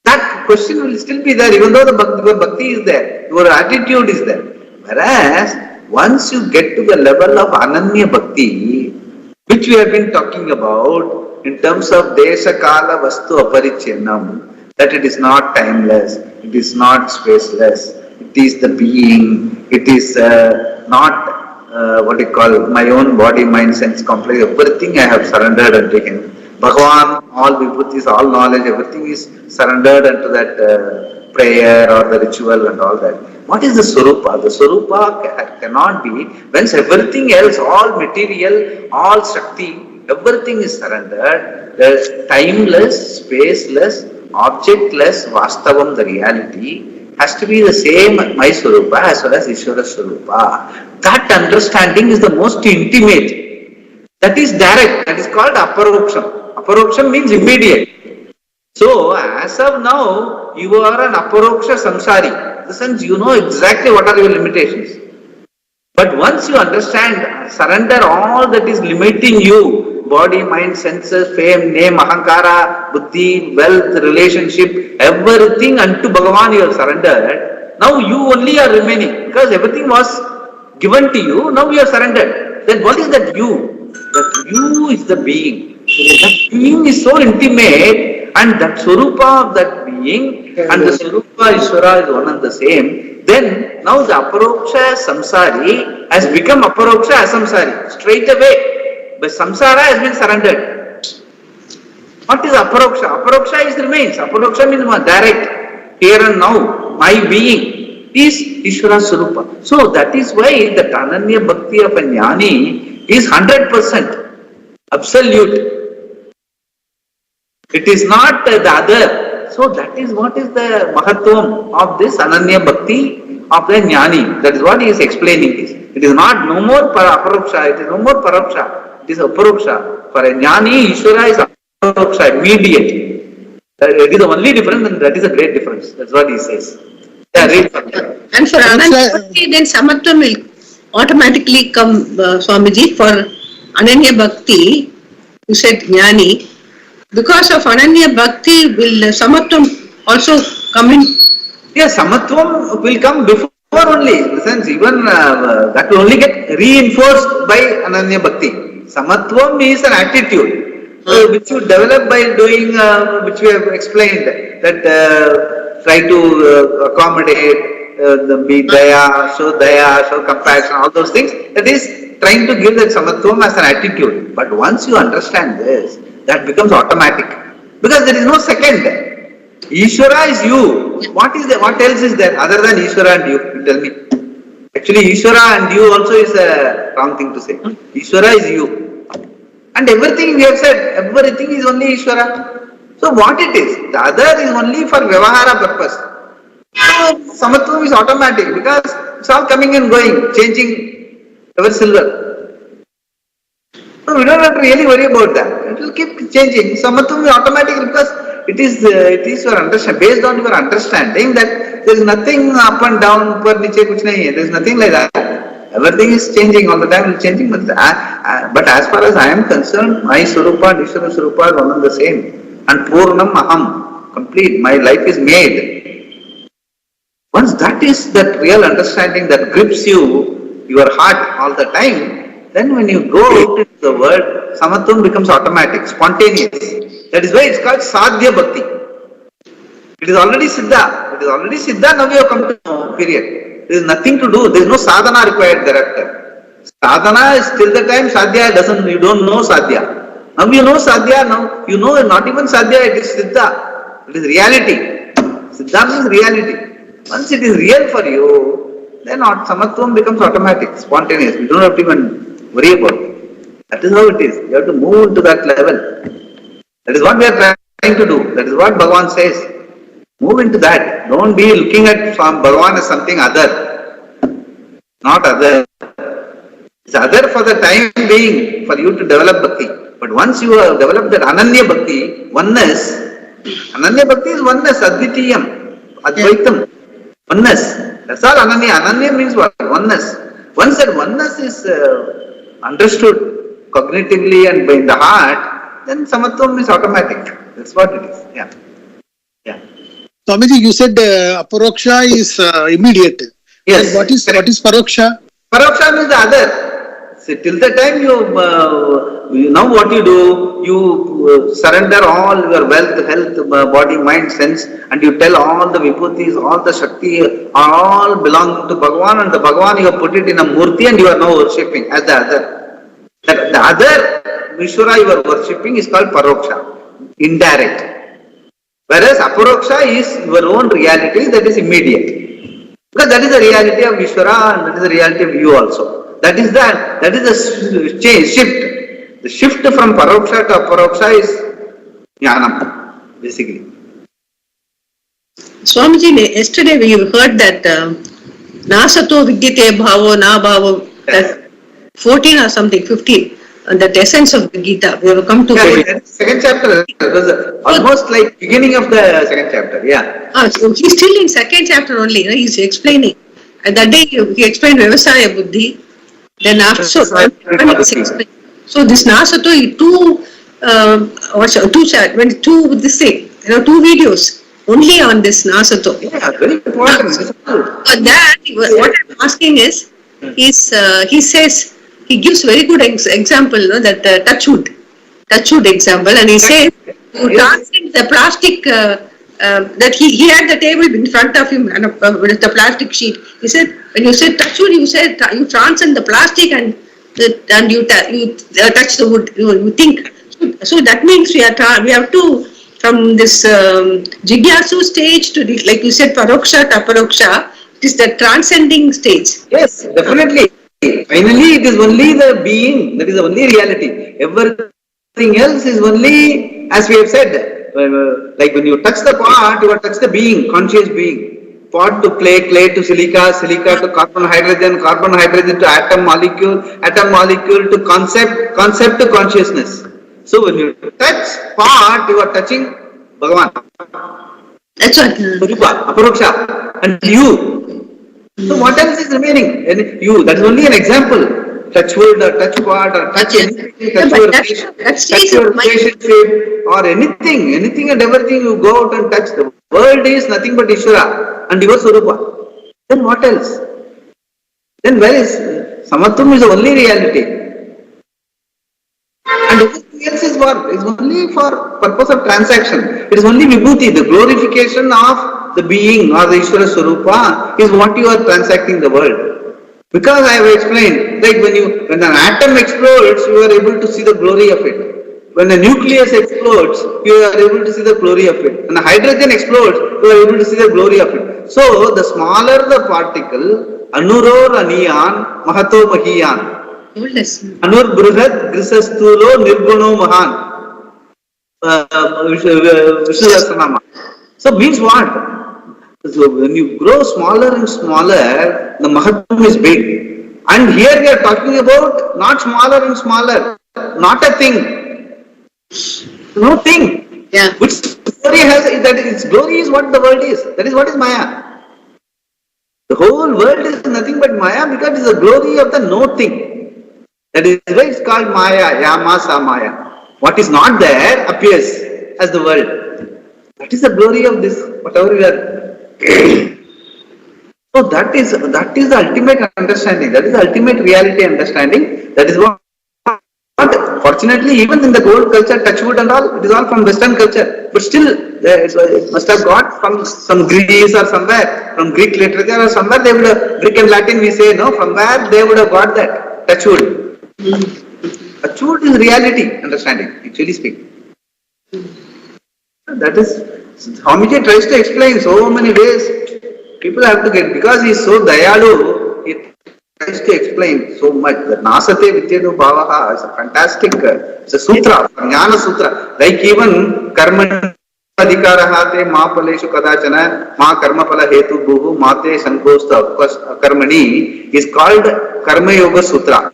That question will still be there even though your bhakti is there, your attitude is there. Whereas, once you get to the level of Ananya Bhakti, which we have been talking about in terms of Desha Kala Vastu Aparichyannam, that it is not timeless, it is not spaceless, it is the being, it is not my own body, mind, sense complex, everything I have surrendered unto him. Bhagavan, all vibhutis, all knowledge, everything is surrendered unto that prayer or the ritual and all that. What is the Swarupa? The Swarupa cannot be, once everything else, all material, all Shakti, everything is surrendered, the timeless, spaceless, objectless, Vastavam, the reality, has to be the same my Swarupa as well as Ishvara Swarupa. That understanding is the most intimate. That is direct. That is called Aparoksham. Aparoksham means immediate. So, as of now, you are an Aparoksha Samsari. In the sense, you know exactly what are your limitations. But once you understand, surrender all that is limiting you, body, mind, senses, fame, name, ahankara, buddhi, wealth, relationship, everything unto Bhagavan you have surrendered. Now you only are remaining because everything was given to you, now you have surrendered. Then what is that you? That you is the being. That being is so intimate and that Swarupa of that being and the Swarupa Ishvara is one and the same. Then now the Aparoksha Samsari has become Aparoksha Asamsari straight away. But Samsara has been surrendered. What is Aparoksha? Aparoksha is remains. Aparoksha means direct, here and now. My being is Ishvara Swarupa. So that is why the Ananya Bhakti of a Jnani is 100%, absolute. It is not the other. So that is what is the Mahatvam of this Ananya Bhakti of the Jnani. That is what he is explaining this. It is not no more Aparoksha, it is no more Paraksha, it is Aparoksha. For a Jnani, Ishvara is Aparoksha, immediate. It is the only difference and that is a great difference. That's what he says. Yeah, read from there. And for Ananya Bhakti, then Samatvam will automatically come, Swamiji. For Ananya Bhakti, you said Jnani. Because of Ananya Bhakti, will Samatvam also come in? Yes, Samatvam will come before only. In the sense, even that will only get reinforced by Ananya Bhakti. Samatvam is an attitude which you develop by doing, which we have explained, that try to accommodate, be daya, show compassion, all those things. That is trying to give that Samatvam as an attitude. But once you understand this, that becomes automatic. Because there is no second. Ishvara is you. What else is there other than Ishvara and you? Tell me. Actually, Ishvara and you also is a wrong thing to say. Ishvara is you. And everything we have said, everything is only Ishvara. So what it is? The other is only for Vyavahara purpose. So Samatvam is automatic because it's all coming and going, changing ever silver. So we don't have to really worry about that. It will keep changing. Samatvam is automatic because it is your understanding, based on your understanding that there is nothing up and down, upar niche kuch nahi hai. There is nothing like that. Everything is changing all the time, it's changing. But as far as I am concerned, my Swarupa and Ishvara Swarupa are one and the same. And Purnam Aham, complete, my life is made. Once that is that real understanding that grips you, your heart all the time, then when you go out into the world, Samatvam becomes automatic, spontaneous. That is why it's called Sadhya Bhakti. It is already Siddha. It is already Siddha, now we have come to know, period. There is nothing to do, there is no sadhana required thereafter. Sadhana is till the time Sadhya you don't know Sadhya. Now you know Sadhya, now you know not even Sadhya, it is Siddha. It is reality. Siddha means reality. Once it is real for you, then Samatvam becomes automatic, spontaneous. You don't have to even worry about it. That is how it is. You have to move to that level. That is what we are trying to do. That is what Bhagavan says. Move into that. Don't be looking at Bhagavan as something other. Not other. It's other for the time being, for you to develop bhakti. But once you have developed that Ananya Bhakti, oneness, Ananya Bhakti is oneness, Advitiyam, Advaitam, oneness. That's all Ananya. Ananya means what? Oneness. Once that oneness is understood cognitively and in the heart, then Samatvam is automatic. That's what it is. Yeah. Yeah. Swamiji, you said Aparoksha is immediate. Yes. What is Paroksha? Paroksha means the other. See, till the time you now what you do, you surrender all your wealth, health, body, mind, sense, and you tell all the vibhutis, all the Shakti, all belong to Bhagavan, and the Bhagavan you have put it in a murti and you are now worshipping as the other. The other Vishwara you are worshipping is called Paroksha, indirect. Whereas aparoksha is your own reality that is immediate. Because that is the reality of Ishvara and that is the reality of you also. That is the change, shift. The shift from paroksha to aparoksha is jnanam, basically. Swamiji, yesterday we heard that nasato vidyate bhavo na bhavo, that 14 or something, 15, and that essence of the Gita. We have come to second chapter. It was almost like beginning of the second chapter. Yeah. So he's still in second chapter only. He's explaining. And that day he explained Vyavasaya Buddhi. Then after so this Nasato, two this thing, two videos only on this Nasato. Yeah, very important. But that what I'm asking is, he says, he gives very good example, that touchwood example, and he says to transcend the plastic, that he had the table in front of him and with the plastic sheet. He said, when you said touchwood, you said you transcend the plastic and you touch the wood. You think so. That means we have to, from this jigyasu stage to the, like you said, paroksha to aparoksha. It is the transcending stage. Yes, definitely. Finally, it is only the being that is the only reality. Everything else is only, as we have said, like when you touch the pot, you have touched the being, conscious being. Pot to clay to silica to carbon hydrogen to atom molecule to concept to consciousness. So when you touch pot, you are touching Bhagavan. That's what. Surupa, aparoksha, and you. So what else is remaining? And you, that is only an example. Touch wood or touch pot or touch anything, touch your relationship or anything and everything, you go out and touch. The world is nothing but Ishvara and your Surupa. Then what else? Then where is Samatvam is the only reality. And everything else is what? Is only for purpose of transaction. It is only vibhuti, the glorification of the being or the Ishvara Swarupa is what you are transacting the world. Because I have explained, like when an atom explodes, you are able to see the glory of it. When a nucleus explodes, you are able to see the glory of it. When a hydrogen explodes, you are able to see the glory of it. So the smaller the particle, Anuror Aniyan, Mahato Mahiyan. Anur Bruhat Grisastulo Nirguno Mahan. Vishnu. So means what? So when you grow smaller and smaller, the Mahatma is big. And here we are talking about not smaller and smaller, not a thing. No thing. Yeah. Which glory has, that its glory is what the world is. That is what is Maya. The whole world is nothing but Maya because it is the glory of the no thing. That is why it's called Maya, Yamasa Maya. What is not there appears as the world. That is the glory of this, whatever we are. So that is the ultimate understanding. That is the ultimate reality understanding. That is what. Fortunately, even in the old culture, touchwood and all, it is all from Western culture. But still, it must have got from some Greece or somewhere, from Greek literature or somewhere. They would have, Greek and Latin we say, no, from where they would have got that touchwood. Touchwood is reality understanding, actually speaking. That is, Swamiji tries to explain so many ways. People have to get, because he is so dayalu, he tries to explain so much. The Nasate Vidyanu Bhavaha is a fantastic, it's a sutra, Jnana Sutra. Like even Karma Adhikarahate Ma Paleshu Kadachana Ma Karma Pala Hetu Bhuhu Mate Sankosta Karmani is called Karma Yoga Sutra.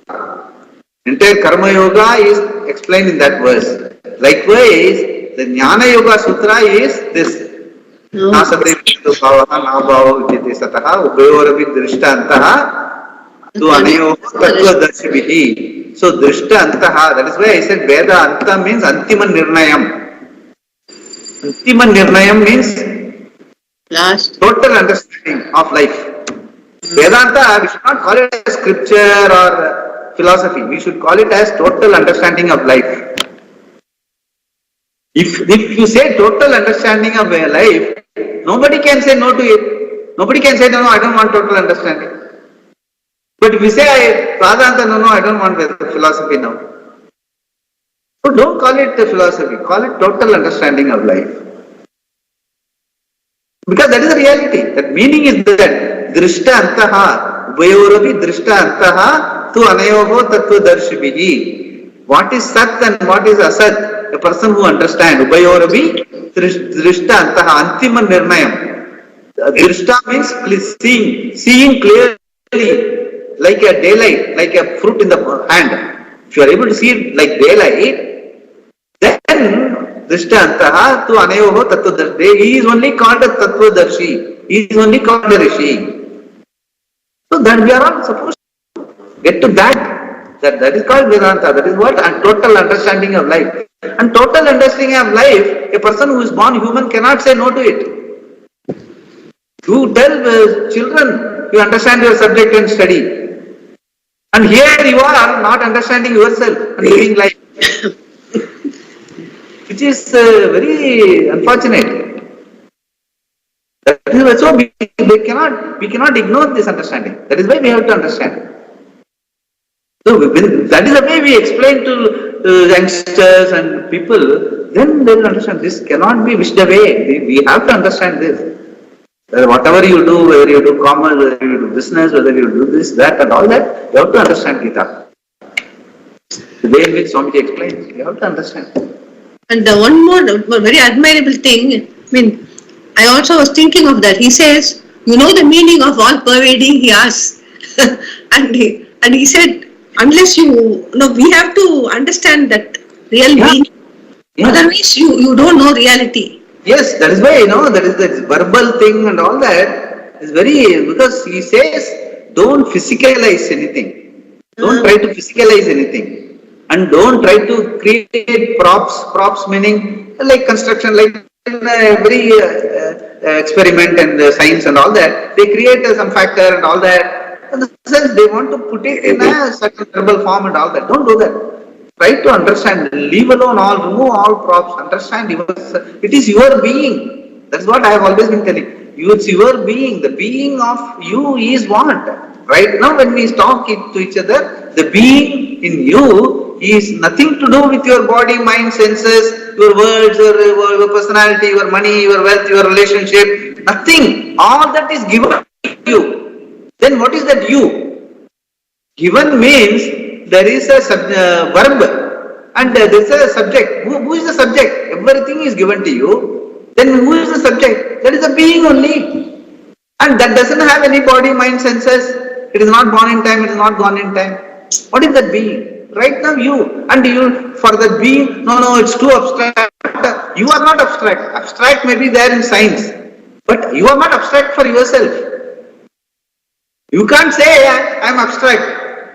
Entire Karma Yoga is explained in that verse. Likewise, the Jnana Yoga Sutra is this. Nasate Vidyanu Bhavaha Na Bhava Vidyate Sataha Ubayoravi Drishtantaha Tu Anayo Tattva Darshibihi. So Drishtantaha, that is why I said Veda Anta means Antima Nirnayam. Antima Nirnayam means Last. Total understanding of life. Vedanta, we should not call it as scripture or philosophy. We should call it as total understanding of life. If you say total understanding of life, nobody can say no to it. Nobody can say, no, I don't want total understanding. But if you say, Vedanta, no, I don't want philosophy now. So don't call it philosophy, call it total understanding of life. Because that is the reality. That meaning is that drishta antaha, ubhayorapi drishta antaha tu anayoho tattva darshibihi. What is sat and what is asat? A person who understands. Ubhayorapi drishta antaha, antima nirnayam. Drishta means seeing clearly, like a daylight, like a fruit in the hand. If you are able to see it like daylight, then Drishtantaha tu anayoho tattvadarshi. He is only called a tattvadarshi. He is only called a rishi. So that we are all supposed to get to that. That is called Vedanta. That is what? And total understanding of life. And total understanding of life, a person who is born human cannot say no to it. You tell children, you understand your subject and study. And here you are not understanding yourself and living life. Which is very unfortunate. That is so we cannot ignore this understanding. That is why we have to understand. So that is the way we explain to youngsters and people. Then they will understand this cannot be wished away. We have to understand this. That whatever you do, whether you do commerce, whether you do business, whether you do this, that, and all that, you have to understand Gita. The way in which Swamiji explains, you have to understand. And the one more very admirable thing, I also was thinking of that. He says, you know the meaning of all pervading, he asks. and he said, unless we have to understand that real meaning. Yeah. Otherwise, you don't know reality. Yes, that is why, that is the verbal thing and all that is very, because he says, don't physicalize anything. Don't try to physicalize anything. And don't try to create props meaning like construction, like every experiment and science and all that. They create some factor and all that. In the sense they want to put it in a certain verbal form and all that. Don't do that. Try to understand. Leave alone all, remove all props. Understand it is your being. That's what I have always been telling you. It's your being. The being of you is what? Right now when we talk to each other, the being in you is nothing to do with your body, mind, senses, your words, your personality, your money, your wealth, your relationship. Nothing. All that is given to you. Then what is that you? Given means there is a verb and there is a subject. Who is the subject? Everything is given to you. Then who is the subject? That is a being only. And that doesn't have any body, mind, senses. It is not born in time, it is not gone in time. What is that being? Right now you. And you, for that being, no, it's too abstract. You are not abstract. Abstract may be there in science. But you are not abstract for yourself. You can't say, I am abstract.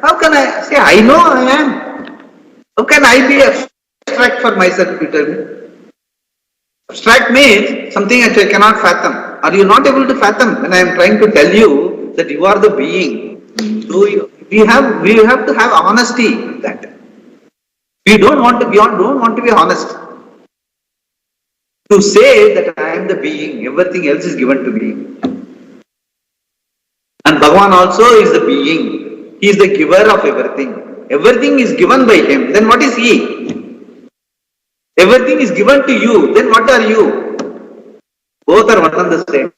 How can I say, I know I am? How can I be abstract for myself, you tell me? Abstract means something that I cannot fathom. Are you not able to fathom when I am trying to tell you that you are the being? So we have to have honesty in that. We don't want to be honest. To say that I am the being, everything else is given to me. And Bhagavan also is the being. He is the giver of everything. Everything is given by him. Then what is he? Everything is given to you. Then what are you? Both are one and the same.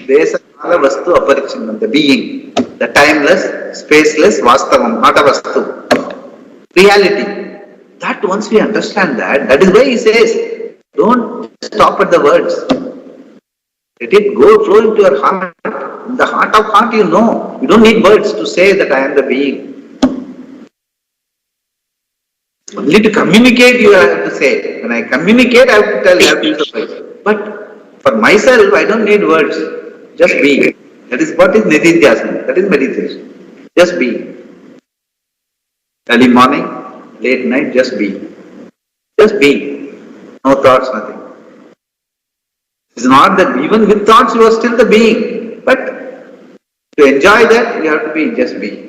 Desakala vastu aparichinnam, the being, the timeless, spaceless, vastavam, not a vastu. Reality. That once we understand that is why he says, don't stop at the words. Let it flow into your heart. In the heart of heart, you know. You don't need words to say that I am the being. Only to communicate you have to say. When I communicate, I have to tell, I have to use the words. But for myself, I don't need words. Just be. That is what is nididhyasana. That is meditation. Just be. Early morning, late night, just be. Just be. No thoughts, nothing. It's not that even with thoughts you are still the being. But to enjoy that, you have to be, just be.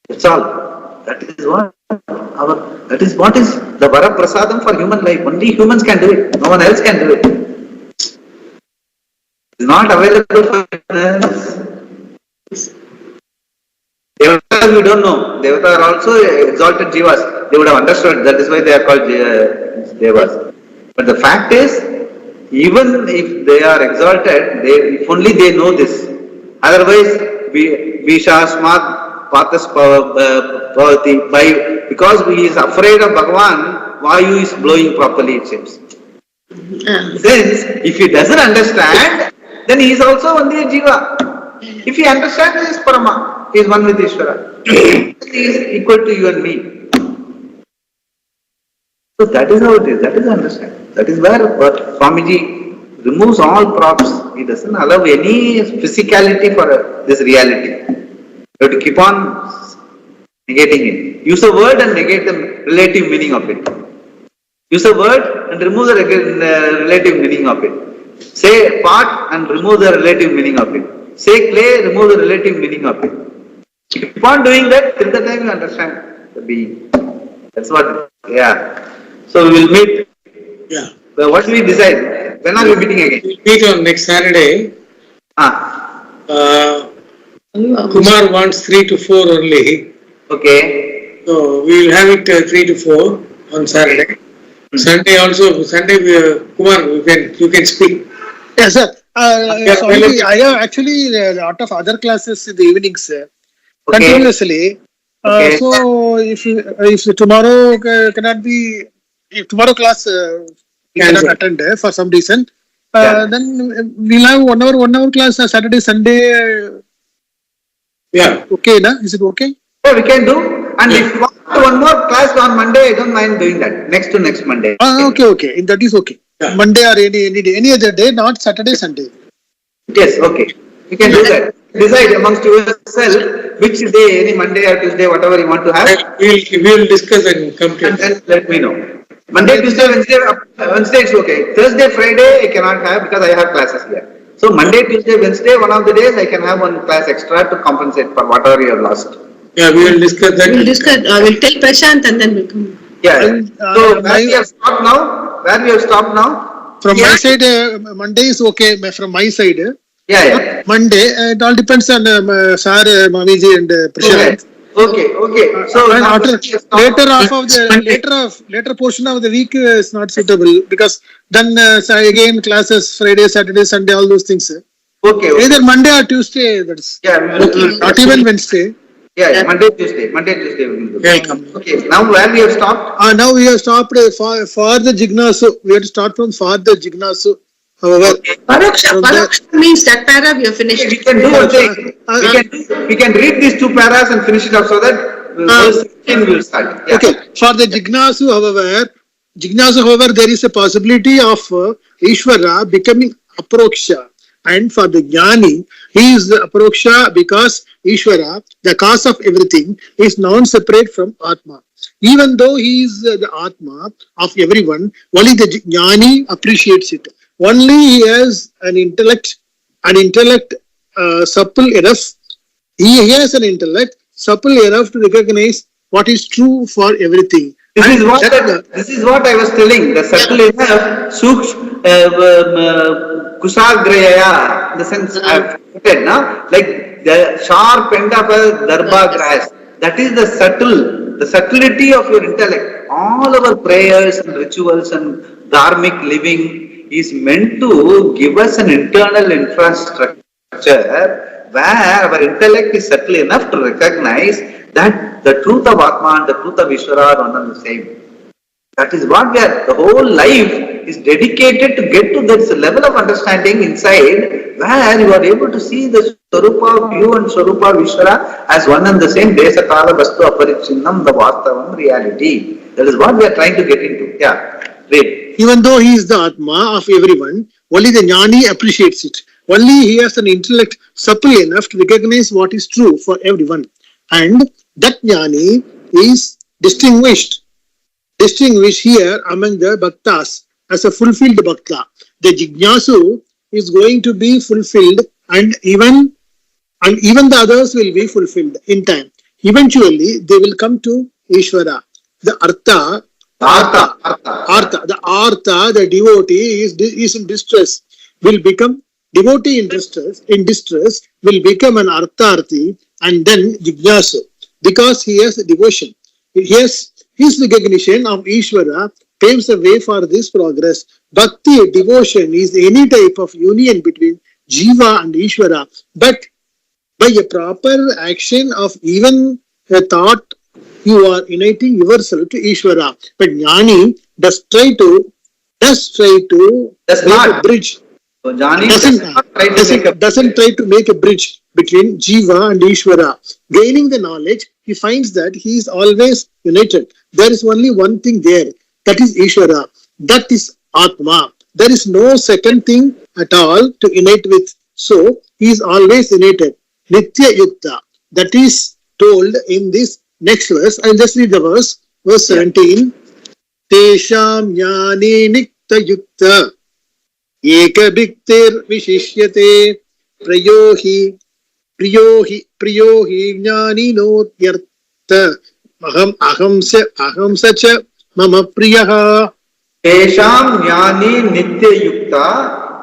That's all. That is what is the Vara Prasadam for human life. Only humans can do it. No one else can do it. It's not available for humans. Devatas we don't know. Devatas are also exalted jivas. They would have understood. That is why they are called devas. But the fact is, Even if they are exalted, if only they know this. Otherwise, Vishasmat Patas Pavati, because he is afraid of Bhagavan, Vayu is blowing properly, it seems. Since if he doesn't understand, then he is also only a Jiva. If he understands, he is Parama, he is one with Ishvara. He is equal to you and me. So that is how it is, that is understanding. That is where Swamiji removes all props. He doesn't allow any physicality for this reality. You have to keep on negating it. Use a word and negate the relative meaning of it. Use a word and remove the relative meaning of it. Say pot and remove the relative meaning of it. Say clay, remove the relative meaning of it. Keep on doing that till the time you understand the being. That's what, yeah. So we will meet. Yeah. Well, what do we decide? When are we meeting again? We'll meet on next Saturday. Kumar wants 3 to 4 only. Okay. So we will have it 3 to 4 on Saturday. Sunday also, Kumar, you can speak. Yes, sir. Sorry, I have actually a lot of other classes in the evenings continuously. Okay. So if tomorrow cannot be, if tomorrow class we cannot attend for some reason, then we'll have 1 hour class Saturday, Sunday. Yeah. Okay, na? Is it okay? Yeah, we can do. And if you want one more class on Monday, I don't mind doing that. Next to next Monday. Okay. That is okay. Yeah. Monday or any day, any other day, not Saturday, Sunday. Yes, okay. We can do that. Decide amongst yourself which day, any Monday or Tuesday, whatever you want to have. We will discuss and come to And then let me know. Monday, Tuesday, Wednesday it's okay. Thursday, Friday I cannot have because I have classes here. So Monday, Tuesday, Wednesday, one of the days I can have one class extra to compensate for whatever you have lost. Yeah, we will discuss that. We'll discuss, we'll tell Prashant and then we'll come. Yeah. And, So where we have stopped now? From my side, Monday is okay. From my side, Yeah. Monday, it all depends on Sir, Mamiji and Prashant. Okay. So And now after we have stopped. later portion of the week is not suitable because then again classes Friday, Saturday, Sunday, all those things. Okay. Either Monday or Tuesday. That's not even Wednesday. Yeah, Monday, Tuesday we will do. Welcome. Okay, now where we have stopped? Now we have stopped for the Jignasu. We have to start from for the Jignasu. However, Paroksha means that para we have finished. We can do one thing. We can read these 2 paras and finish it up so that verse 16 will start. Yeah. okay, for the Jignasu, however, there is a possibility of Ishvara becoming Aproksha. And for the Jnani, he is the Aproksha because Ishvara, the cause of everything, is non-separate from Atma. Even though he is the Atma of everyone, only the Jnani appreciates it. Only he has an intellect supple enough. He has an intellect supple enough to recognize what is true for everything. This is what I was telling. The subtle enough, Kushagraya, in the sense I have put it, like the sharp end of a darba grass. That is the subtlety of your intellect. All our prayers and rituals and dharmic living is meant to give us an internal infrastructure where our intellect is subtle enough to recognize that the truth of Atma and the truth of Ishvara are one and the same. That is what the whole life is dedicated to get to that level of understanding inside where you are able to see the Swarupa of you and Swarupa of Ishvara as one and the same. Desa Kala Vastu Aparichinnam, the Vastavam reality. That is what we are trying to get into. Yeah, read. Even though he is the Atma of everyone, only the Jnani appreciates it. Only he has an intellect supple enough to recognize what is true for everyone. And that Jnani is distinguished here among the Bhaktas as a fulfilled Bhakta. The Jignasu is going to be fulfilled and even the others will be fulfilled in time. Eventually, they will come to Ishvara. The Artha, the devotee is in distress, will become devotee in distress will become an Artharthi and then Jignasu because he has devotion. He has his recognition of Ishvara paves the way for this progress. Bhakti, devotion, is any type of union between Jiva and Ishvara, but by a proper action of even a thought, you are uniting yourself to Ishvara. But Jnani does try to Does make not. a bridge. So Jnani Doesn't try to make a bridge between Jiva and Ishvara. Gaining the knowledge, he finds that he is always united. There is only one thing there, that is Ishvara. That is Atma. There is no second thing at all to unite with. So he is always united. Nitya Yukta. That is told in this next verse. I'll just read the verse. Verse 17. Tesham jnani nikta yukta ekabhiktir vishishyate prayohi jnani notyartha aham sacha mama priyaha. Tesham jnani nitya yukta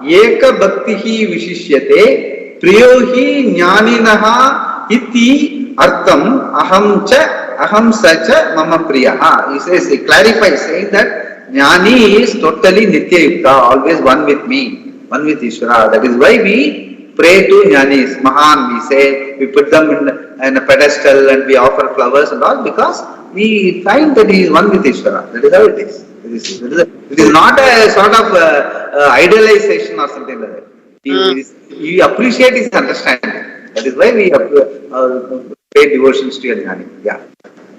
eka bhaktihi vishishyate priyohi jnaninaha iti artham aham sacha mama priyaha. He says, he clarifies saying that jnani is totally nitya yukta, always one with me, one with Ishvara. That is why we pray to jnanis, Mahan, we say, we put them in a pedestal and we offer flowers and all, because we find that he is one with Ishvara. That is how it is. It is not a sort of idealization or something like that. We appreciate his understanding. That is why we pay devotions to jnani. Yeah.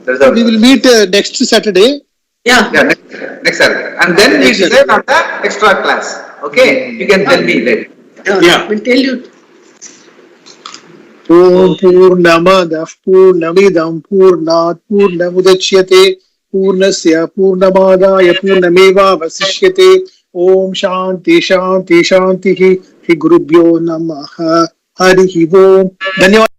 We will meet next Saturday. Yeah. Yeah, next Saturday. And then we decide on the extra class. Okay? You can tell me later. Yeah. We'll tell you. Om Purnamadav Purnamidam Purnat Purnamudachyate Purnasya Purnamadaya Purnameva Vasishyate. Om Shanti Shanti Shanti Hi Gurubhyo Namaha Harihi Om. Dhanyawad.